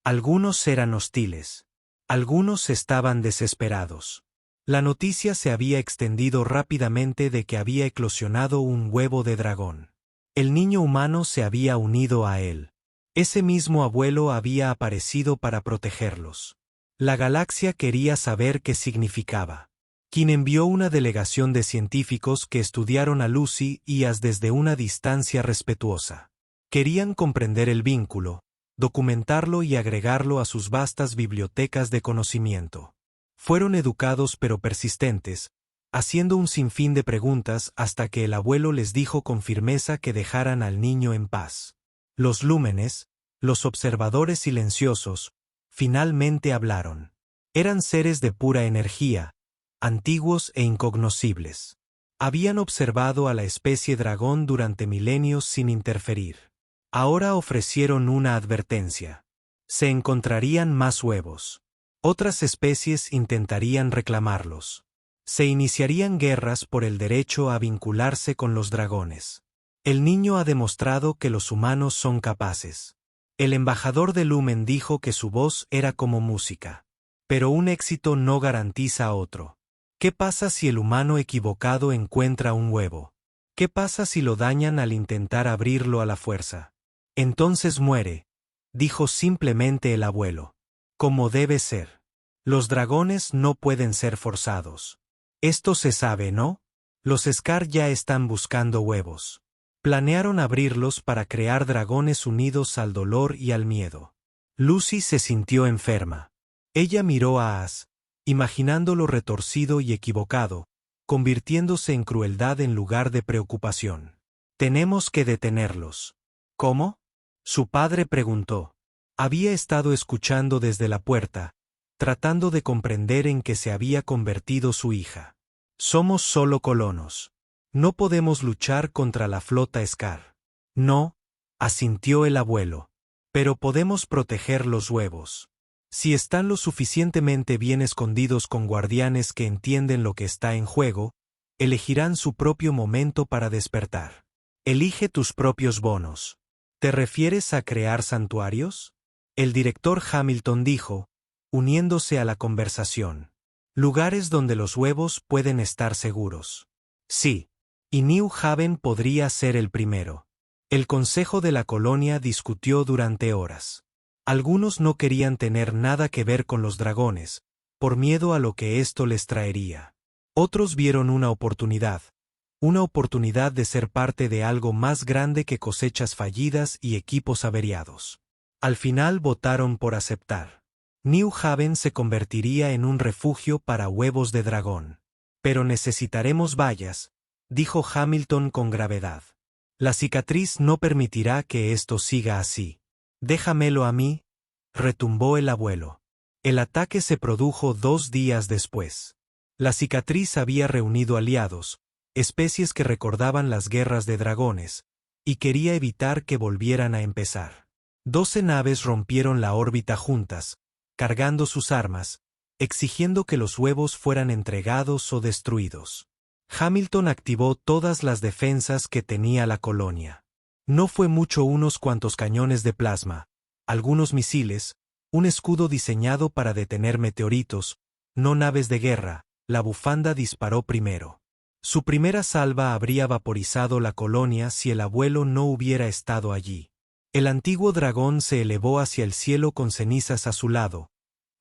Algunos eran hostiles. Algunos estaban desesperados. La noticia se había extendido rápidamente de que había eclosionado un huevo de dragón. El niño humano se había unido a él. Ese mismo abuelo había aparecido para protegerlos. La galaxia quería saber qué significaba. Quien envió una delegación de científicos que estudiaron a Lucy y As desde una distancia respetuosa. Querían comprender el vínculo, documentarlo y agregarlo a sus vastas bibliotecas de conocimiento. Fueron educados pero persistentes, haciendo un sinfín de preguntas hasta que el abuelo les dijo con firmeza que dejaran al niño en paz. Los lúmenes, los observadores silenciosos, finalmente hablaron. Eran seres de pura energía, antiguos e incognoscibles. Habían observado a la especie dragón durante milenios sin interferir. Ahora ofrecieron una advertencia. Se encontrarían más huevos. Otras especies intentarían reclamarlos. Se iniciarían guerras por el derecho a vincularse con los dragones. El niño ha demostrado que los humanos son capaces. El embajador de Lumen dijo que su voz era como música. Pero un éxito no garantiza otro. ¿Qué pasa si el humano equivocado encuentra un huevo? ¿Qué pasa si lo dañan al intentar abrirlo a la fuerza? Entonces muere, dijo simplemente el abuelo. Como debe ser. Los dragones no pueden ser forzados. Esto se sabe, ¿no? Los Scar ya están buscando huevos. Planearon abrirlos para crear dragones unidos al dolor y al miedo. Lucy se sintió enferma. Ella miró a As, imaginándolo retorcido y equivocado, convirtiéndose en crueldad en lugar de preocupación. Tenemos que detenerlos. ¿Cómo? Su padre preguntó. Había estado escuchando desde la puerta, tratando de comprender en qué se había convertido su hija. Somos solo colonos. No podemos luchar contra la flota Scar. No, asintió el abuelo. Pero podemos proteger los huevos. Si están lo suficientemente bien escondidos con guardianes que entienden lo que está en juego, elegirán su propio momento para despertar. Elige tus propios bonos. ¿Te refieres a crear santuarios? El director Hamilton dijo, uniéndose a la conversación. Lugares donde los huevos pueden estar seguros. Sí. Y New Haven podría ser el primero. El consejo de la colonia discutió durante horas. Algunos no querían tener nada que ver con los dragones, por miedo a lo que esto les traería. Otros vieron una oportunidad de ser parte de algo más grande que cosechas fallidas y equipos averiados. Al final votaron por aceptar. New Haven se convertiría en un refugio para huevos de dragón. Pero necesitaremos vallas, dijo Hamilton con gravedad. La cicatriz no permitirá que esto siga así. Déjamelo a mí, retumbó el abuelo. El ataque se produjo 2 días después. La cicatriz había reunido aliados, especies que recordaban las guerras de dragones, y quería evitar que volvieran a empezar. 12 naves rompieron la órbita juntas, cargando sus armas, exigiendo que los huevos fueran entregados o destruidos. Hamilton activó todas las defensas que tenía la colonia. No fue mucho unos cuantos cañones de plasma, algunos misiles, un escudo diseñado para detener meteoritos, no naves de guerra. La bufanda disparó primero. Su primera salva habría vaporizado la colonia si el abuelo no hubiera estado allí. El antiguo dragón se elevó hacia el cielo con cenizas a su lado,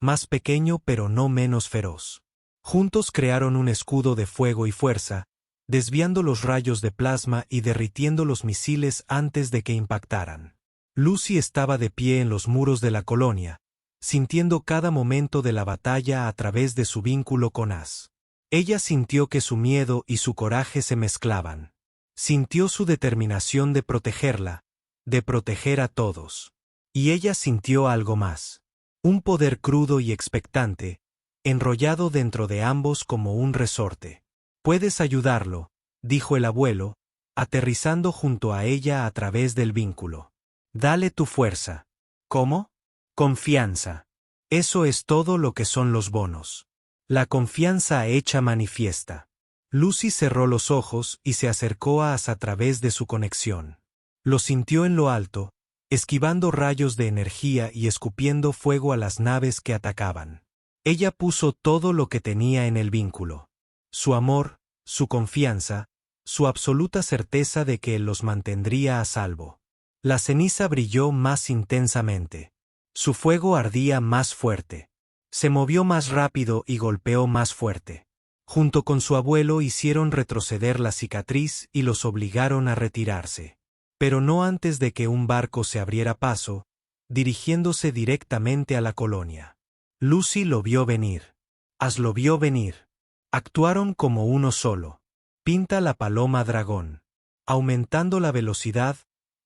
más pequeño pero no menos feroz. Juntos crearon un escudo de fuego y fuerza, desviando los rayos de plasma y derritiendo los misiles antes de que impactaran. Lucy estaba de pie en los muros de la colonia, sintiendo cada momento de la batalla a través de su vínculo con As. Ella sintió que su miedo y su coraje se mezclaban. Sintió su determinación de protegerla, de proteger a todos. Y ella sintió algo más. Un poder crudo y expectante, enrollado dentro de ambos como un resorte. Puedes ayudarlo, dijo el abuelo, aterrizando junto a ella a través del vínculo. Dale tu fuerza. ¿Cómo? Confianza. Eso es todo lo que son los bonos. La confianza hecha manifiesta. Lucy cerró los ojos y se acercó a As a través de su conexión. Lo sintió en lo alto, esquivando rayos de energía y escupiendo fuego a las naves que atacaban. Ella puso todo lo que tenía en el vínculo. Su amor, su confianza, su absoluta certeza de que él los mantendría a salvo. La ceniza brilló más intensamente. Su fuego ardía más fuerte. Se movió más rápido y golpeó más fuerte. Junto con su abuelo hicieron retroceder la cicatriz y los obligaron a retirarse. Pero no antes de que un barco se abriera paso, dirigiéndose directamente a la colonia. Lucy lo vio venir. As lo vio venir. Actuaron como uno solo. Pinta la paloma dragón. Aumentando la velocidad,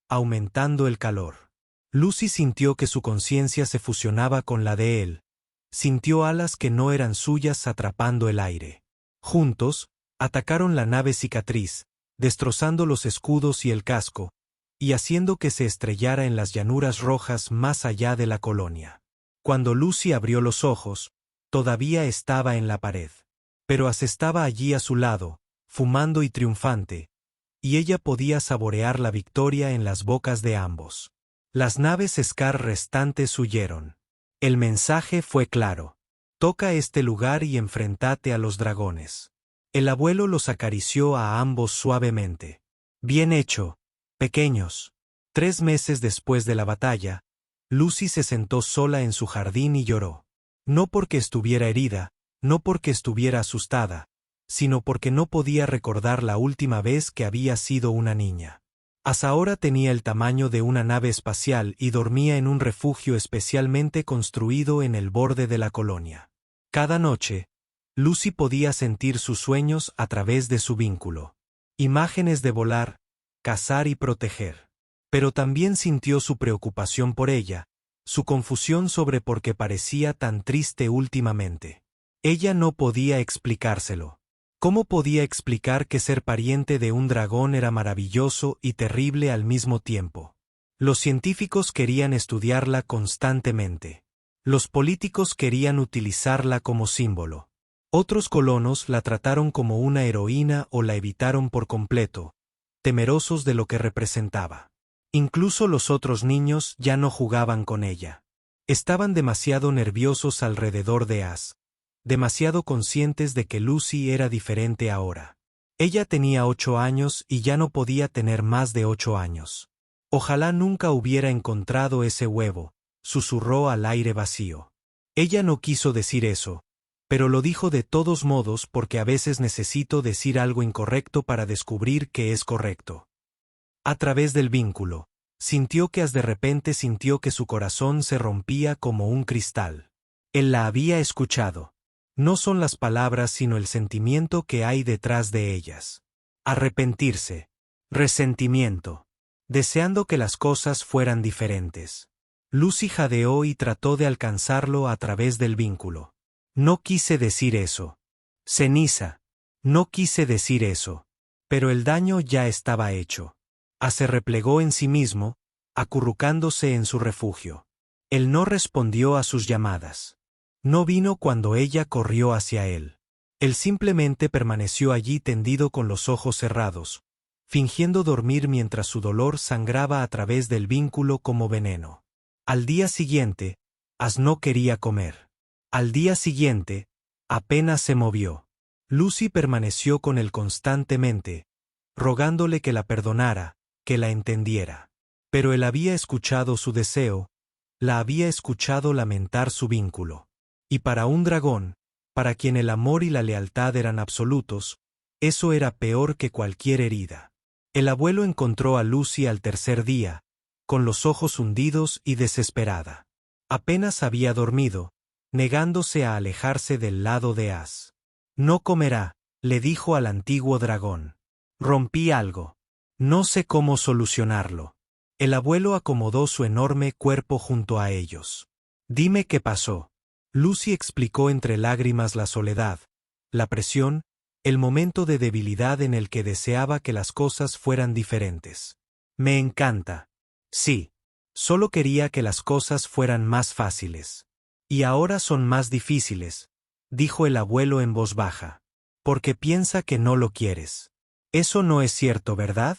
aumentando el calor. Lucy sintió que su conciencia se fusionaba con la de él. Sintió alas que no eran suyas atrapando el aire. Juntos, atacaron la nave cicatriz, destrozando los escudos y el casco, y haciendo que se estrellara en las llanuras rojas más allá de la colonia. Cuando Lucy abrió los ojos, todavía estaba en la pared. Pero As estaba allí a su lado, fumando y triunfante, y ella podía saborear la victoria en las bocas de ambos. Las naves Scar restantes huyeron. El mensaje fue claro. Toca este lugar y enfrentate a los dragones. El abuelo los acarició a ambos suavemente. Bien hecho, pequeños. 3 meses después de la batalla, Lucy se sentó sola en su jardín y lloró. No porque estuviera herida, no porque estuviera asustada, sino porque no podía recordar la última vez que había sido una niña. As ahora tenía el tamaño de una nave espacial y dormía en un refugio especialmente construido en el borde de la colonia. Cada noche, Lucy podía sentir sus sueños a través de su vínculo. Imágenes de volar, cazar y proteger. Pero también sintió su preocupación por ella, su confusión sobre por qué parecía tan triste últimamente. Ella no podía explicárselo. ¿Cómo podía explicar que ser pariente de un dragón era maravilloso y terrible al mismo tiempo? Los científicos querían estudiarla constantemente. Los políticos querían utilizarla como símbolo. Otros colonos la trataron como una heroína o la evitaron por completo, temerosos de lo que representaba. Incluso los otros niños ya no jugaban con ella. Estaban demasiado nerviosos alrededor de As. Demasiado conscientes de que Lucy era diferente ahora. Ella tenía 8 años y ya no podía tener más de 8 años. Ojalá nunca hubiera encontrado ese huevo, susurró al aire vacío. Ella no quiso decir eso, pero lo dijo de todos modos porque a veces necesito decir algo incorrecto para descubrir que es correcto. A través del vínculo, sintió que de repente sintió que su corazón se rompía como un cristal. Él la había escuchado. No son las palabras sino el sentimiento que hay detrás de ellas. Arrepentirse. Resentimiento. Deseando que las cosas fueran diferentes. Lucy jadeó y trató de alcanzarlo a través del vínculo. No quise decir eso. Ceniza. No quise decir eso. Pero el daño ya estaba hecho. As se replegó en sí mismo, acurrucándose en su refugio. Él no respondió a sus llamadas. No vino cuando ella corrió hacia él. Él simplemente permaneció allí tendido con los ojos cerrados, fingiendo dormir mientras su dolor sangraba a través del vínculo como veneno. Al día siguiente, As no quería comer. Al día siguiente, apenas se movió. Lucy permaneció con él constantemente, rogándole que la perdonara, que la entendiera. Pero él había escuchado su deseo, la había escuchado lamentar su vínculo. Y para un dragón, para quien el amor y la lealtad eran absolutos, eso era peor que cualquier herida. El abuelo encontró a Lucy al tercer día, con los ojos hundidos y desesperada. Apenas había dormido, negándose a alejarse del lado de As. No comerá, le dijo al antiguo dragón. Rompí algo. No sé cómo solucionarlo. El abuelo acomodó su enorme cuerpo junto a ellos. Dime qué pasó. Lucy explicó entre lágrimas la soledad, la presión, el momento de debilidad en el que deseaba que las cosas fueran diferentes. Me encanta. Sí. Solo quería que las cosas fueran más fáciles. Y ahora son más difíciles, dijo el abuelo en voz baja. Porque piensa que no lo quieres. Eso no es cierto, ¿verdad?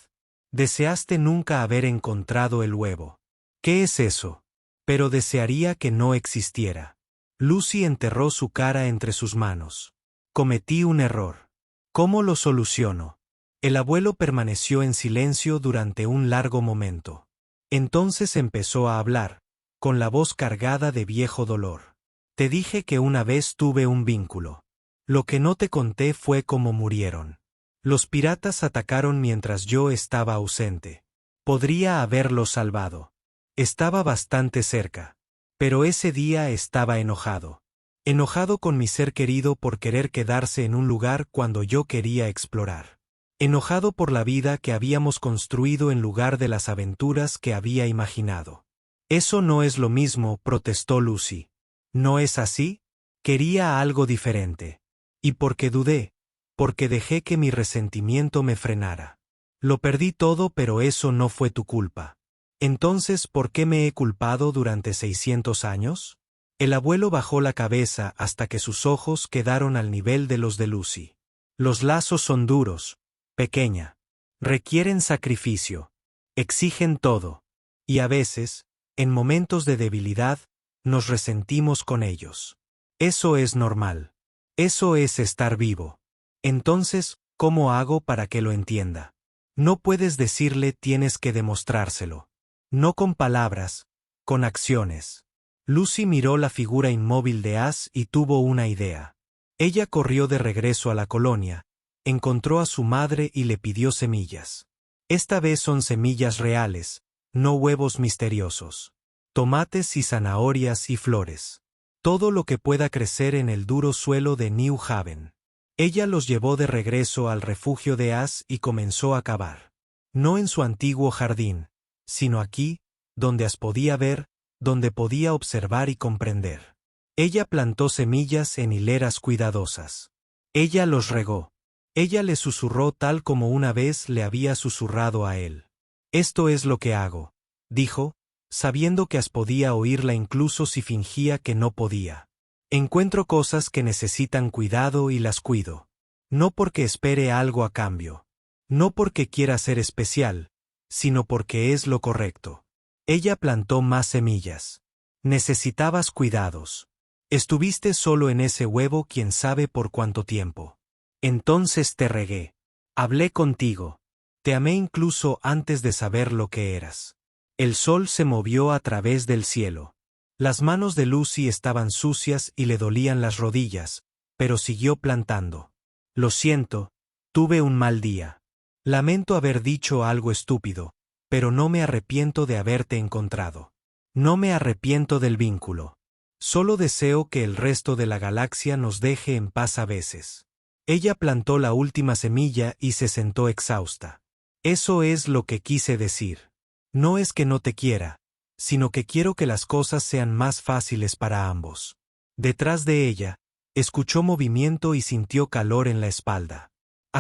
Deseaste nunca haber encontrado el huevo. ¿Qué es eso? Pero desearía que no existiera. Lucy enterró su cara entre sus manos. Cometí un error. ¿Cómo lo soluciono? El abuelo permaneció en silencio durante un largo momento. Entonces empezó a hablar, con la voz cargada de viejo dolor. Te dije que una vez tuve un vínculo. Lo que no te conté fue cómo murieron. Los piratas atacaron mientras yo estaba ausente. Podría haberlos salvado. Estaba bastante cerca. Pero ese día estaba enojado. Enojado con mi ser querido por querer quedarse en un lugar cuando yo quería explorar. Enojado por la vida que habíamos construido en lugar de las aventuras que había imaginado. Eso no es lo mismo, protestó Lucy. ¿No es así? Quería algo diferente. Y porque dudé, porque dejé que mi resentimiento me frenara. Lo perdí todo, pero eso no fue tu culpa. Entonces, ¿por qué me he culpado durante 600 años? El abuelo bajó la cabeza hasta que sus ojos quedaron al nivel de los de Lucy. Los lazos son duros, pequeña. Requieren sacrificio. Exigen todo. Y a veces, en momentos de debilidad, nos resentimos con ellos. Eso es normal. Eso es estar vivo. Entonces, ¿cómo hago para que lo entienda? No puedes decirle, tienes que demostrárselo. No con palabras, con acciones. Lucy miró la figura inmóvil de As y tuvo una idea. Ella corrió de regreso a la colonia, encontró a su madre y le pidió semillas. Esta vez son semillas reales, no huevos misteriosos. Tomates y zanahorias y flores. Todo lo que pueda crecer en el duro suelo de New Haven. Ella los llevó de regreso al refugio de As y comenzó a cavar. No en su antiguo jardín, sino aquí, donde As podía ver, donde podía observar y comprender. Ella plantó semillas en hileras cuidadosas. Ella los regó. Ella le susurró tal como una vez le había susurrado a él. Esto es lo que hago, dijo, sabiendo que As podía oírla incluso si fingía que no podía. Encuentro cosas que necesitan cuidado y las cuido. No porque espere algo a cambio. No porque quiera ser especial, sino porque es lo correcto. Ella plantó más semillas. Necesitabas cuidados. Estuviste solo en ese huevo quién sabe por cuánto tiempo. Entonces te regué. Hablé contigo. Te amé incluso antes de saber lo que eras. El sol se movió a través del cielo. Las manos de Lucy estaban sucias y le dolían las rodillas, pero siguió plantando. Lo siento, tuve un mal día. Lamento haber dicho algo estúpido, pero no me arrepiento de haberte encontrado. No me arrepiento del vínculo. Solo deseo que el resto de la galaxia nos deje en paz a veces. Ella plantó la última semilla y se sentó exhausta. Eso es lo que quise decir. No es que no te quiera, sino que quiero que las cosas sean más fáciles para ambos. Detrás de ella, escuchó movimiento y sintió calor en la espalda.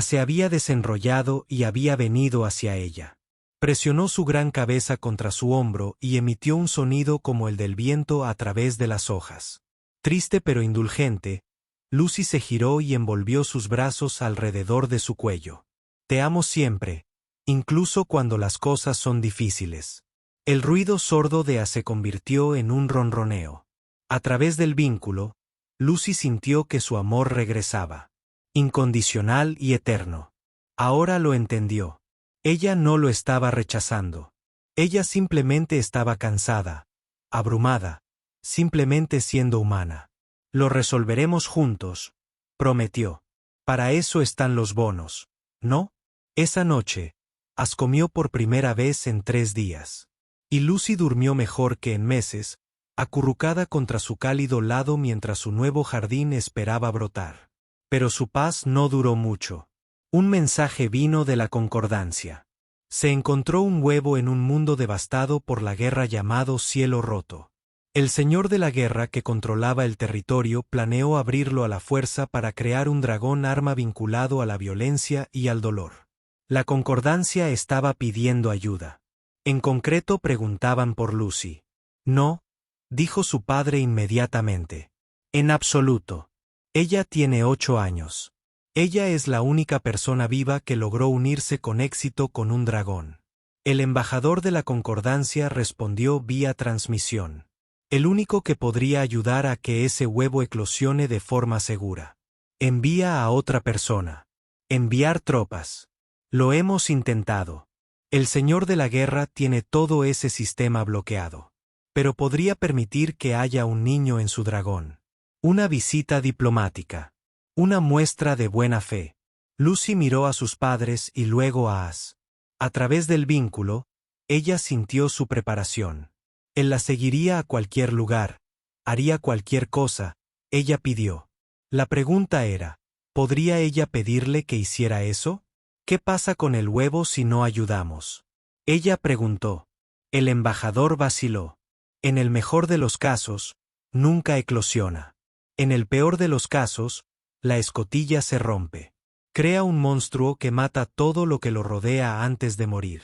Se había desenrollado y había venido hacia ella. Presionó su gran cabeza contra su hombro y emitió un sonido como el del viento a través de las hojas. Triste pero indulgente, Lucy se giró y envolvió sus brazos alrededor de su cuello. Te amo siempre, incluso cuando las cosas son difíciles. El ruido sordo de As se convirtió en un ronroneo. A través del vínculo, Lucy sintió que su amor regresaba. Incondicional y eterno. Ahora lo entendió. Ella no lo estaba rechazando. Ella simplemente estaba cansada, abrumada, simplemente siendo humana. Lo resolveremos juntos, prometió. Para eso están los bonos, ¿no? Esa noche, As comió por primera vez en 3 días. Y Lucy durmió mejor que en meses, acurrucada contra su cálido lado mientras su nuevo jardín esperaba brotar. Pero su paz no duró mucho. Un mensaje vino de la concordancia. Se encontró un huevo en un mundo devastado por la guerra llamado Cielo Roto. El señor de la guerra que controlaba el territorio planeó abrirlo a la fuerza para crear un dragón arma vinculado a la violencia y al dolor. La concordancia estaba pidiendo ayuda. En concreto preguntaban por Lucy. No, dijo su padre inmediatamente. En absoluto. Ella tiene 8 años. Ella es la única persona viva que logró unirse con éxito con un dragón. El embajador de la concordancia respondió vía transmisión. El único que podría ayudar a que ese huevo eclosione de forma segura. Envía a otra persona. Enviar tropas. Lo hemos intentado. El Señor de la Guerra tiene todo ese sistema bloqueado. Pero podría permitir que haya un niño en su dragón. Una visita diplomática. Una muestra de buena fe. Lucy miró a sus padres y luego a As. A través del vínculo, ella sintió su preparación. Él la seguiría a cualquier lugar, haría cualquier cosa, ella pidió. La pregunta era, ¿podría ella pedirle que hiciera eso? ¿Qué pasa con el huevo si no ayudamos? Ella preguntó. El embajador vaciló. En el mejor de los casos, nunca eclosiona. En el peor de los casos, la escotilla se rompe. Crea un monstruo que mata todo lo que lo rodea antes de morir.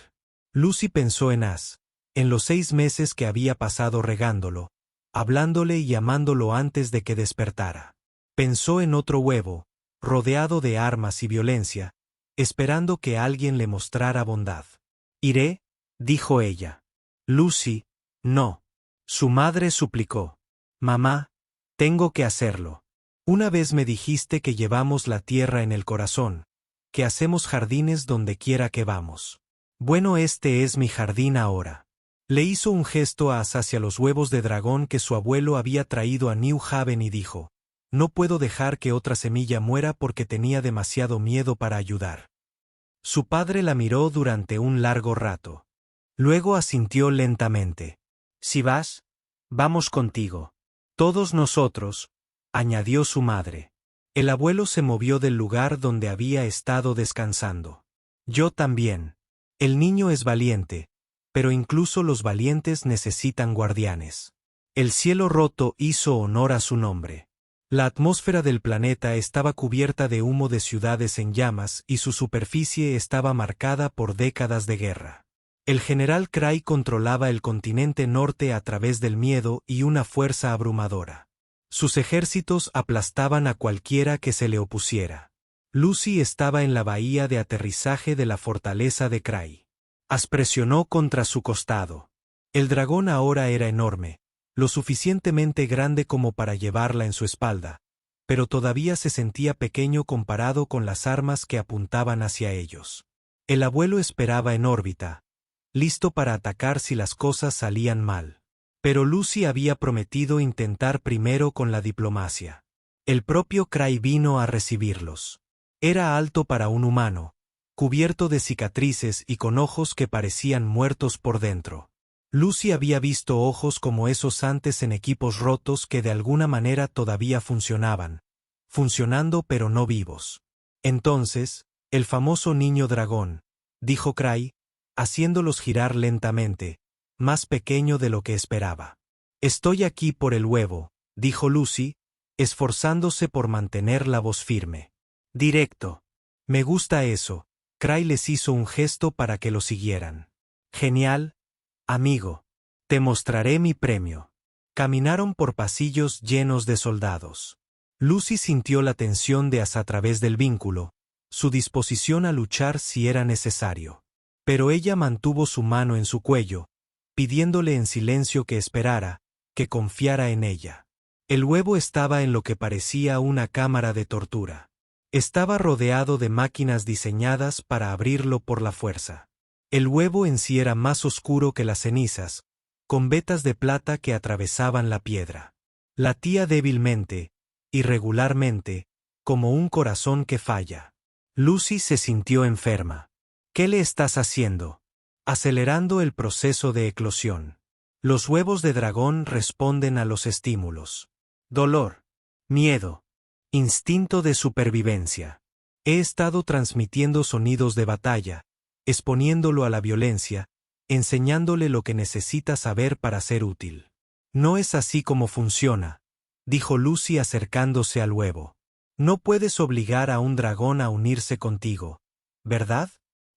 Lucy pensó en As, en los 6 meses que había pasado regándolo, hablándole y llamándolo antes de que despertara. Pensó en otro huevo, rodeado de armas y violencia, esperando que alguien le mostrara bondad. Iré, dijo ella. Lucy, no. Su madre suplicó. Mamá, tengo que hacerlo. Una vez me dijiste que llevamos la tierra en el corazón, que hacemos jardines donde quiera que vamos. Bueno, este es mi jardín ahora. Le hizo un gesto a As hacia los huevos de dragón que su abuelo había traído a New Haven y dijo, no puedo dejar que otra semilla muera porque tenía demasiado miedo para ayudar. Su padre la miró durante un largo rato. Luego asintió lentamente. Si vas, vamos contigo. Todos nosotros, añadió su madre. El abuelo se movió del lugar donde había estado descansando. Yo también. El niño es valiente, pero incluso los valientes necesitan guardianes. El cielo roto hizo honor a su nombre. La atmósfera del planeta estaba cubierta de humo de ciudades en llamas y su superficie estaba marcada por décadas de guerra. El general Cray controlaba el continente norte a través del miedo y una fuerza abrumadora. Sus ejércitos aplastaban a cualquiera que se le opusiera. Lucy estaba en la bahía de aterrizaje de la fortaleza de Cray. As presionó contra su costado. El dragón ahora era enorme, lo suficientemente grande como para llevarla en su espalda, pero todavía se sentía pequeño comparado con las armas que apuntaban hacia ellos. El abuelo esperaba en órbita, listo para atacar si las cosas salían mal. Pero Lucy había prometido intentar primero con la diplomacia. El propio Cray vino a recibirlos. Era alto para un humano, cubierto de cicatrices y con ojos que parecían muertos por dentro. Lucy había visto ojos como esos antes en equipos rotos que de alguna manera todavía funcionaban, funcionando pero no vivos. Entonces, el famoso niño dragón, dijo Cray, haciéndolos girar lentamente, más pequeño de lo que esperaba. Estoy aquí por el huevo, dijo Lucy, esforzándose por mantener la voz firme. Directo. Me gusta eso. Cray les hizo un gesto para que lo siguieran. Genial, amigo. Te mostraré mi premio. Caminaron por pasillos llenos de soldados. Lucy sintió la tensión de As a través del vínculo, su disposición a luchar si era necesario. Pero ella mantuvo su mano en su cuello, pidiéndole en silencio que esperara, que confiara en ella. El huevo estaba en lo que parecía una cámara de tortura. Estaba rodeado de máquinas diseñadas para abrirlo por la fuerza. El huevo en sí era más oscuro que las cenizas, con vetas de plata que atravesaban la piedra. Latía débilmente, irregularmente, como un corazón que falla. Lucy se sintió enferma. ¿Qué le estás haciendo? Acelerando el proceso de eclosión. Los huevos de dragón responden a los estímulos. Dolor. Miedo. Instinto de supervivencia. He estado transmitiendo sonidos de batalla, exponiéndolo a la violencia, enseñándole lo que necesita saber para ser útil. No es así como funciona, dijo Lucy acercándose al huevo. No puedes obligar a un dragón a unirse contigo, ¿verdad?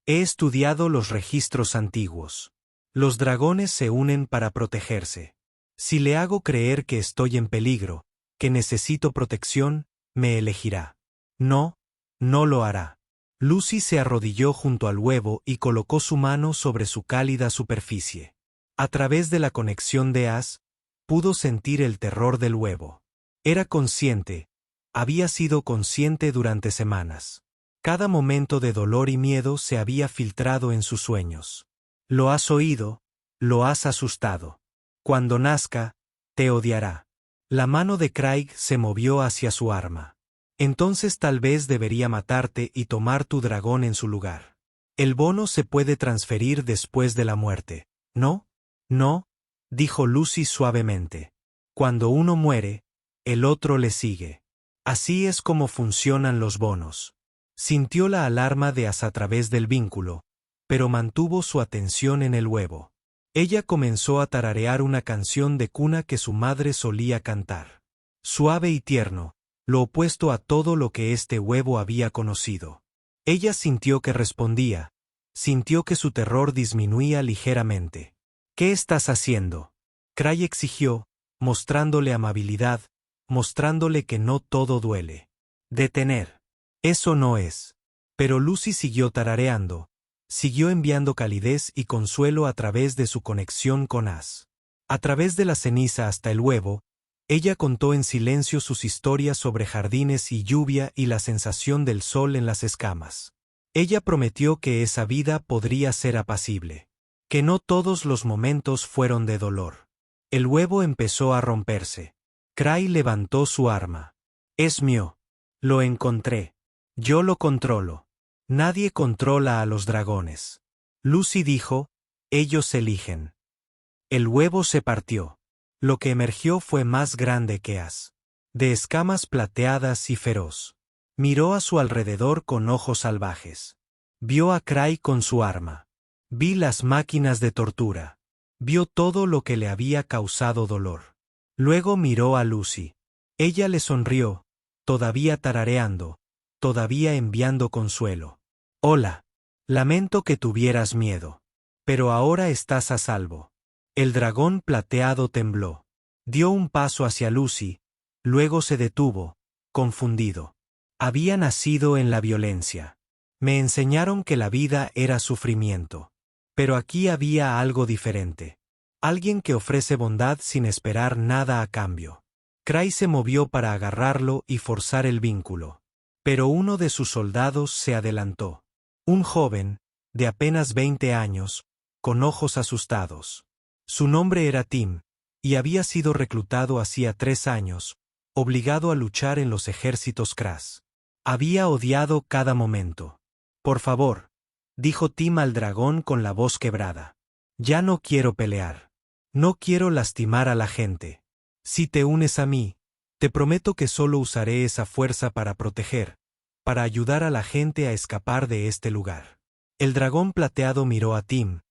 He estudiado los registros antiguos. Los dragones se unen para protegerse. Si le hago creer que estoy en peligro, que necesito protección, me elegirá. No, no lo hará. Lucy se arrodilló junto al huevo y colocó su mano sobre su cálida superficie. A través de la conexión de As, pudo sentir el terror del huevo. Era consciente, había sido consciente durante semanas. Cada momento de dolor y miedo se había filtrado en sus sueños. Lo has oído, lo has asustado. Cuando nazca, te odiará. La mano de Craig se movió hacia su arma. Entonces tal vez debería matarte y tomar tu dragón en su lugar. El bono se puede transferir después de la muerte, ¿no? No, dijo Lucy suavemente. Cuando uno muere, el otro le sigue. Así es como funcionan los bonos. Sintió la alarma de As a través del vínculo, pero mantuvo su atención en el huevo. Ella comenzó a tararear una canción de cuna que su madre solía cantar. Suave y tierno, lo opuesto a todo lo que este huevo había conocido. Ella sintió que respondía, sintió que su terror disminuía ligeramente. ¿Qué estás haciendo? Cray exigió, mostrándole amabilidad, mostrándole que no todo duele. Detener. Eso no es. Pero Lucy siguió tarareando, siguió enviando calidez y consuelo a través de su conexión con As. A través de la ceniza hasta el huevo, ella contó en silencio sus historias sobre jardines y lluvia y la sensación del sol en las escamas. Ella prometió que esa vida podría ser apacible, que no todos los momentos fueron de dolor. El huevo empezó a romperse. Cray levantó su arma. Es mío. Lo encontré. Yo lo controlo. Nadie controla a los dragones. Lucy dijo, ellos eligen. El huevo se partió. Lo que emergió fue más grande que As. De escamas plateadas y feroz. Miró a su alrededor con ojos salvajes. Vio a Cray con su arma. Vi las máquinas de tortura. Vio todo lo que le había causado dolor. Luego miró a Lucy. Ella le sonrió, todavía tarareando, todavía enviando consuelo. Hola. Lamento que tuvieras miedo. Pero ahora estás a salvo. El dragón plateado tembló. Dio un paso hacia Lucy, luego se detuvo, confundido. Había nacido en la violencia. Me enseñaron que la vida era sufrimiento. Pero aquí había algo diferente. Alguien que ofrece bondad sin esperar nada a cambio. Cray se movió para agarrarlo y forzar el vínculo. Pero uno de sus soldados se adelantó. Un joven, de apenas 20 años, con ojos asustados. Su nombre era Tim, y había sido reclutado hacía 3 años, obligado a luchar en los ejércitos Kras. Había odiado cada momento. Por favor, dijo Tim al dragón con la voz quebrada. Ya no quiero pelear. No quiero lastimar a la gente. Si te unes a mí, te prometo que solo usaré esa fuerza para proteger, para ayudar a la gente a escapar de este lugar. El dragón plateado miró a Tim,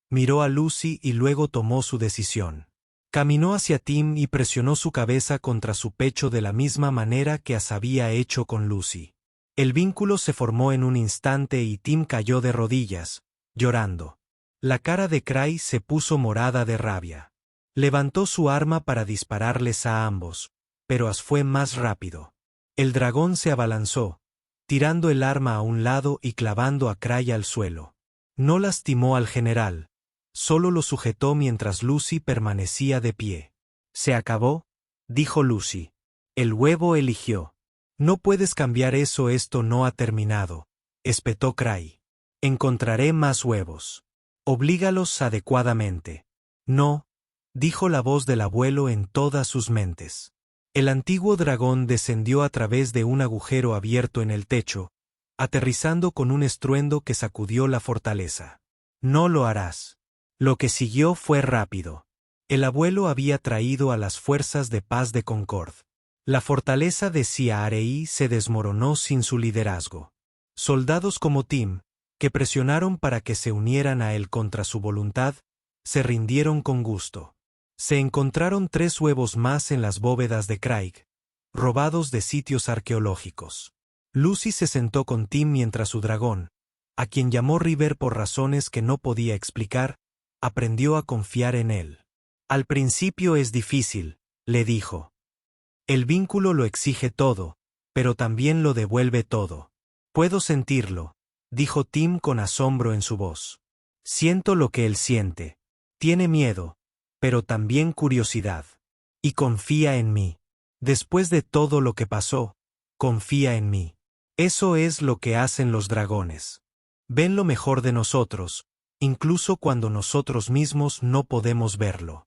miró a Lucy y luego tomó su decisión. Caminó hacia Tim y presionó su cabeza contra su pecho de la misma manera que As había hecho con Lucy. El vínculo se formó en un instante y Tim cayó de rodillas, llorando. La cara de Cray se puso morada de rabia. Levantó su arma para dispararles a ambos, pero As fue más rápido. El dragón se abalanzó, tirando el arma a un lado y clavando a Cray al suelo. No lastimó al general, solo lo sujetó mientras Lucy permanecía de pie. ¿Se acabó?, dijo Lucy. El huevo eligió. No puedes cambiar eso, esto no ha terminado, espetó Cray. Encontraré más huevos. Oblígalos adecuadamente. No, dijo la voz del abuelo en todas sus mentes. El antiguo dragón descendió a través de un agujero abierto en el techo, aterrizando con un estruendo que sacudió la fortaleza. No lo harás. Lo que siguió fue rápido. El abuelo había traído a las fuerzas de paz de Concord. La fortaleza de Siaarei se desmoronó sin su liderazgo. Soldados como Tim, que presionaron para que se unieran a él contra su voluntad, se rindieron con gusto. Se encontraron 3 huevos más en las bóvedas de Craig, robados de sitios arqueológicos. Lucy se sentó con Tim mientras su dragón, a quien llamó River por razones que no podía explicar, aprendió a confiar en él. Al principio es difícil, le dijo. El vínculo lo exige todo, pero también lo devuelve todo. Puedo sentirlo, dijo Tim con asombro en su voz. Siento lo que él siente. Tiene miedo, pero también curiosidad. Y confía en mí. Después de todo lo que pasó, confía en mí. Eso es lo que hacen los dragones. Ven lo mejor de nosotros, incluso cuando nosotros mismos no podemos verlo.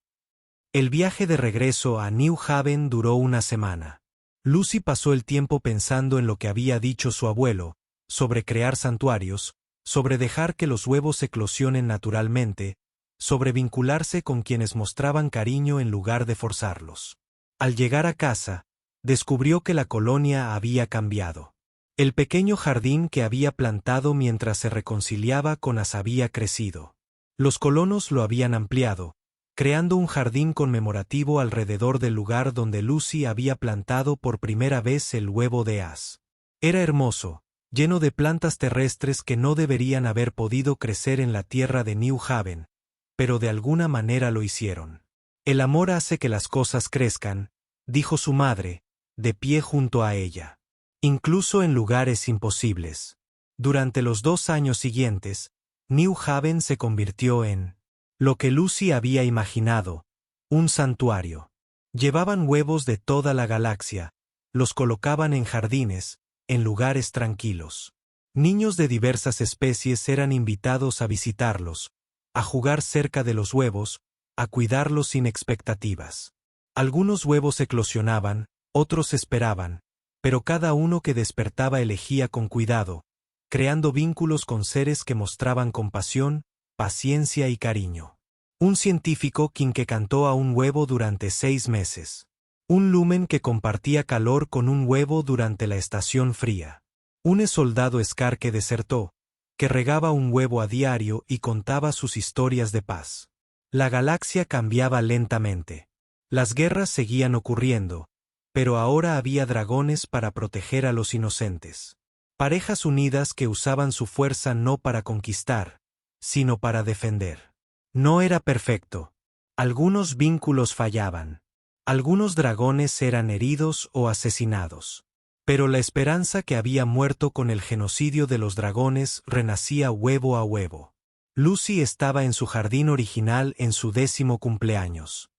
El viaje de regreso a New Haven duró una semana. Lucy pasó el tiempo pensando en lo que había dicho su abuelo, sobre crear santuarios, sobre dejar que los huevos eclosionen naturalmente, sobre vincularse con quienes mostraban cariño en lugar de forzarlos. Al llegar a casa, descubrió que la colonia había cambiado. El pequeño jardín que había plantado mientras se reconciliaba con As había crecido. Los colonos lo habían ampliado, creando un jardín conmemorativo alrededor del lugar donde Lucy había plantado por primera vez el huevo de As. Era hermoso, lleno de plantas terrestres que no deberían haber podido crecer en la tierra de New Haven, pero de alguna manera lo hicieron. El amor hace que las cosas crezcan, dijo su madre, de pie junto a ella. Incluso en lugares imposibles. Durante los 2 años siguientes, New Haven se convirtió en lo que Lucy había imaginado, un santuario. Llevaban huevos de toda la galaxia, los colocaban en jardines, en lugares tranquilos. Niños de diversas especies eran invitados a visitarlos, a jugar cerca de los huevos, a cuidarlos sin expectativas. Algunos huevos eclosionaban, otros esperaban, pero cada uno que despertaba elegía con cuidado, creando vínculos con seres que mostraban compasión, paciencia y cariño. Un científico que cantó a un huevo durante 6 meses. Un lumen que compartía calor con un huevo durante la estación fría. Un soldado Scar que desertó, que regaba un huevo a diario y contaba sus historias de paz. La galaxia cambiaba lentamente. Las guerras seguían ocurriendo, pero ahora había dragones para proteger a los inocentes. Parejas unidas que usaban su fuerza no para conquistar, sino para defender. No era perfecto. Algunos vínculos fallaban. Algunos dragones eran heridos o asesinados. Pero la esperanza que había muerto con el genocidio de los dragones renacía huevo a huevo. Lucy estaba en su jardín original en su 10º cumpleaños.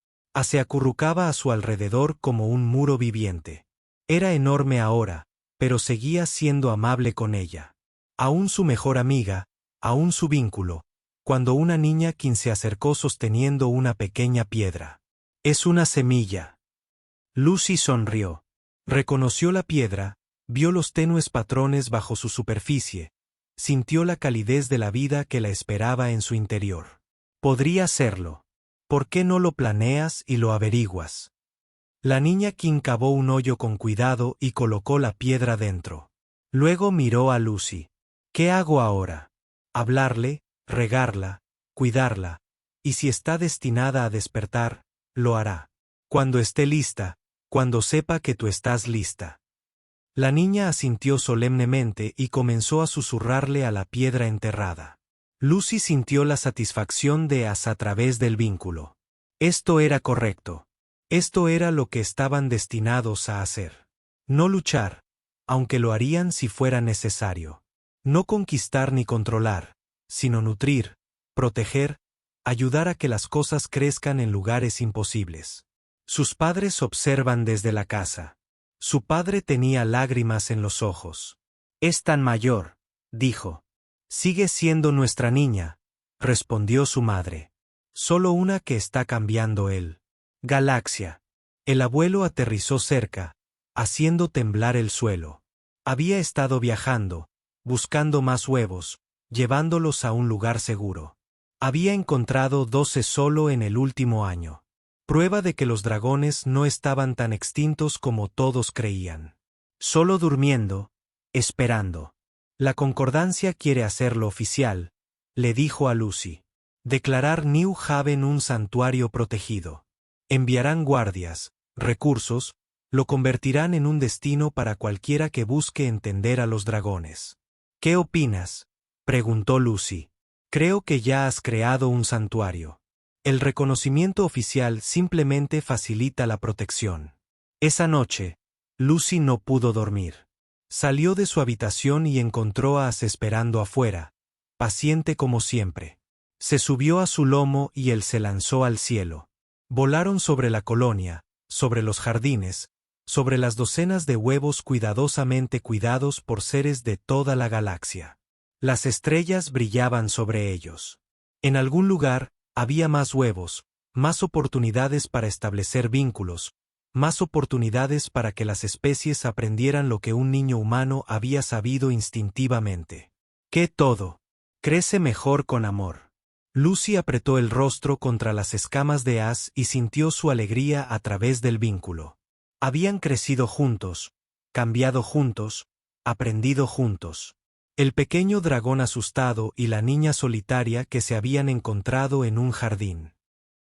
Se acurrucaba a su alrededor como un muro viviente. Era enorme ahora, pero seguía siendo amable con ella. Aún su mejor amiga, aún su vínculo, cuando una niña se acercó sosteniendo una pequeña piedra. Es una semilla. Lucy sonrió. Reconoció la piedra, vio los tenues patrones bajo su superficie, sintió la calidez de la vida que la esperaba en su interior. Podría serlo. ¿Por qué no lo planeas y lo averiguas? La niña cavó un hoyo con cuidado y colocó la piedra dentro. Luego miró a Lucy. ¿Qué hago ahora? Hablarle, regarla, cuidarla, y si está destinada a despertar, lo hará. Cuando esté lista, cuando sepa que tú estás lista. La niña asintió solemnemente y comenzó a susurrarle a la piedra enterrada. Lucy sintió la satisfacción de As a través del vínculo. Esto era correcto. Esto era lo que estaban destinados a hacer. No luchar, aunque lo harían si fuera necesario. No conquistar ni controlar, sino nutrir, proteger, ayudar a que las cosas crezcan en lugares imposibles. Sus padres observan desde la casa. Su padre tenía lágrimas en los ojos. Es tan mayor, dijo. Sigue siendo nuestra niña, respondió su madre. Solo una que está cambiando él. Galaxia. El abuelo aterrizó cerca, haciendo temblar el suelo. Había estado viajando, buscando más huevos, llevándolos a un lugar seguro. Había encontrado 12 solo en el último año. Prueba de que los dragones no estaban tan extintos como todos creían. Solo durmiendo, esperando. La concordancia quiere hacerlo oficial, le dijo a Lucy. Declarar New Haven un santuario protegido. Enviarán guardias, recursos, lo convertirán en un destino para cualquiera que busque entender a los dragones. ¿Qué opinas?, preguntó Lucy. Creo que ya has creado un santuario. El reconocimiento oficial simplemente facilita la protección. Esa noche, Lucy no pudo dormir. Salió de su habitación y encontró a As esperando afuera, paciente como siempre. Se subió a su lomo y él se lanzó al cielo. Volaron sobre la colonia, sobre los jardines, sobre las docenas de huevos cuidadosamente cuidados por seres de toda la galaxia. Las estrellas brillaban sobre ellos. En algún lugar, había más huevos, más oportunidades para establecer vínculos, más oportunidades para que las especies aprendieran lo que un niño humano había sabido instintivamente. Que todo crece mejor con amor. Lucy apretó el rostro contra las escamas de Ash y sintió su alegría a través del vínculo. Habían crecido juntos, cambiado juntos, aprendido juntos. El pequeño dragón asustado y la niña solitaria que se habían encontrado en un jardín.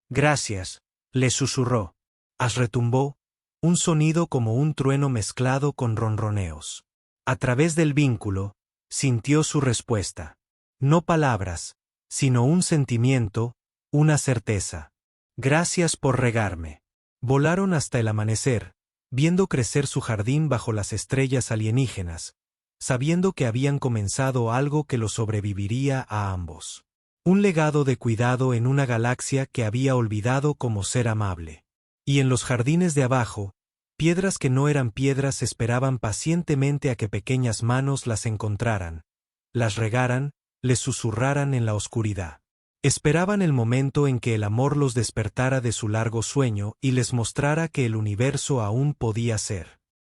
Gracias, le susurró. Ash retumbó, un sonido como un trueno mezclado con ronroneos. A través del vínculo, sintió su respuesta. No palabras, sino un sentimiento, una certeza. Gracias por regarme. Volaron hasta el amanecer, viendo crecer su jardín bajo las estrellas alienígenas, sabiendo que habían comenzado algo que los sobreviviría a ambos. Un legado de cuidado en una galaxia que había olvidado cómo ser amable. Y en los jardines de abajo, piedras que no eran piedras esperaban pacientemente a que pequeñas manos las encontraran, las regaran, les susurraran en la oscuridad. Esperaban el momento en que el amor los despertara de su largo sueño y les mostrara que el universo aún podía ser.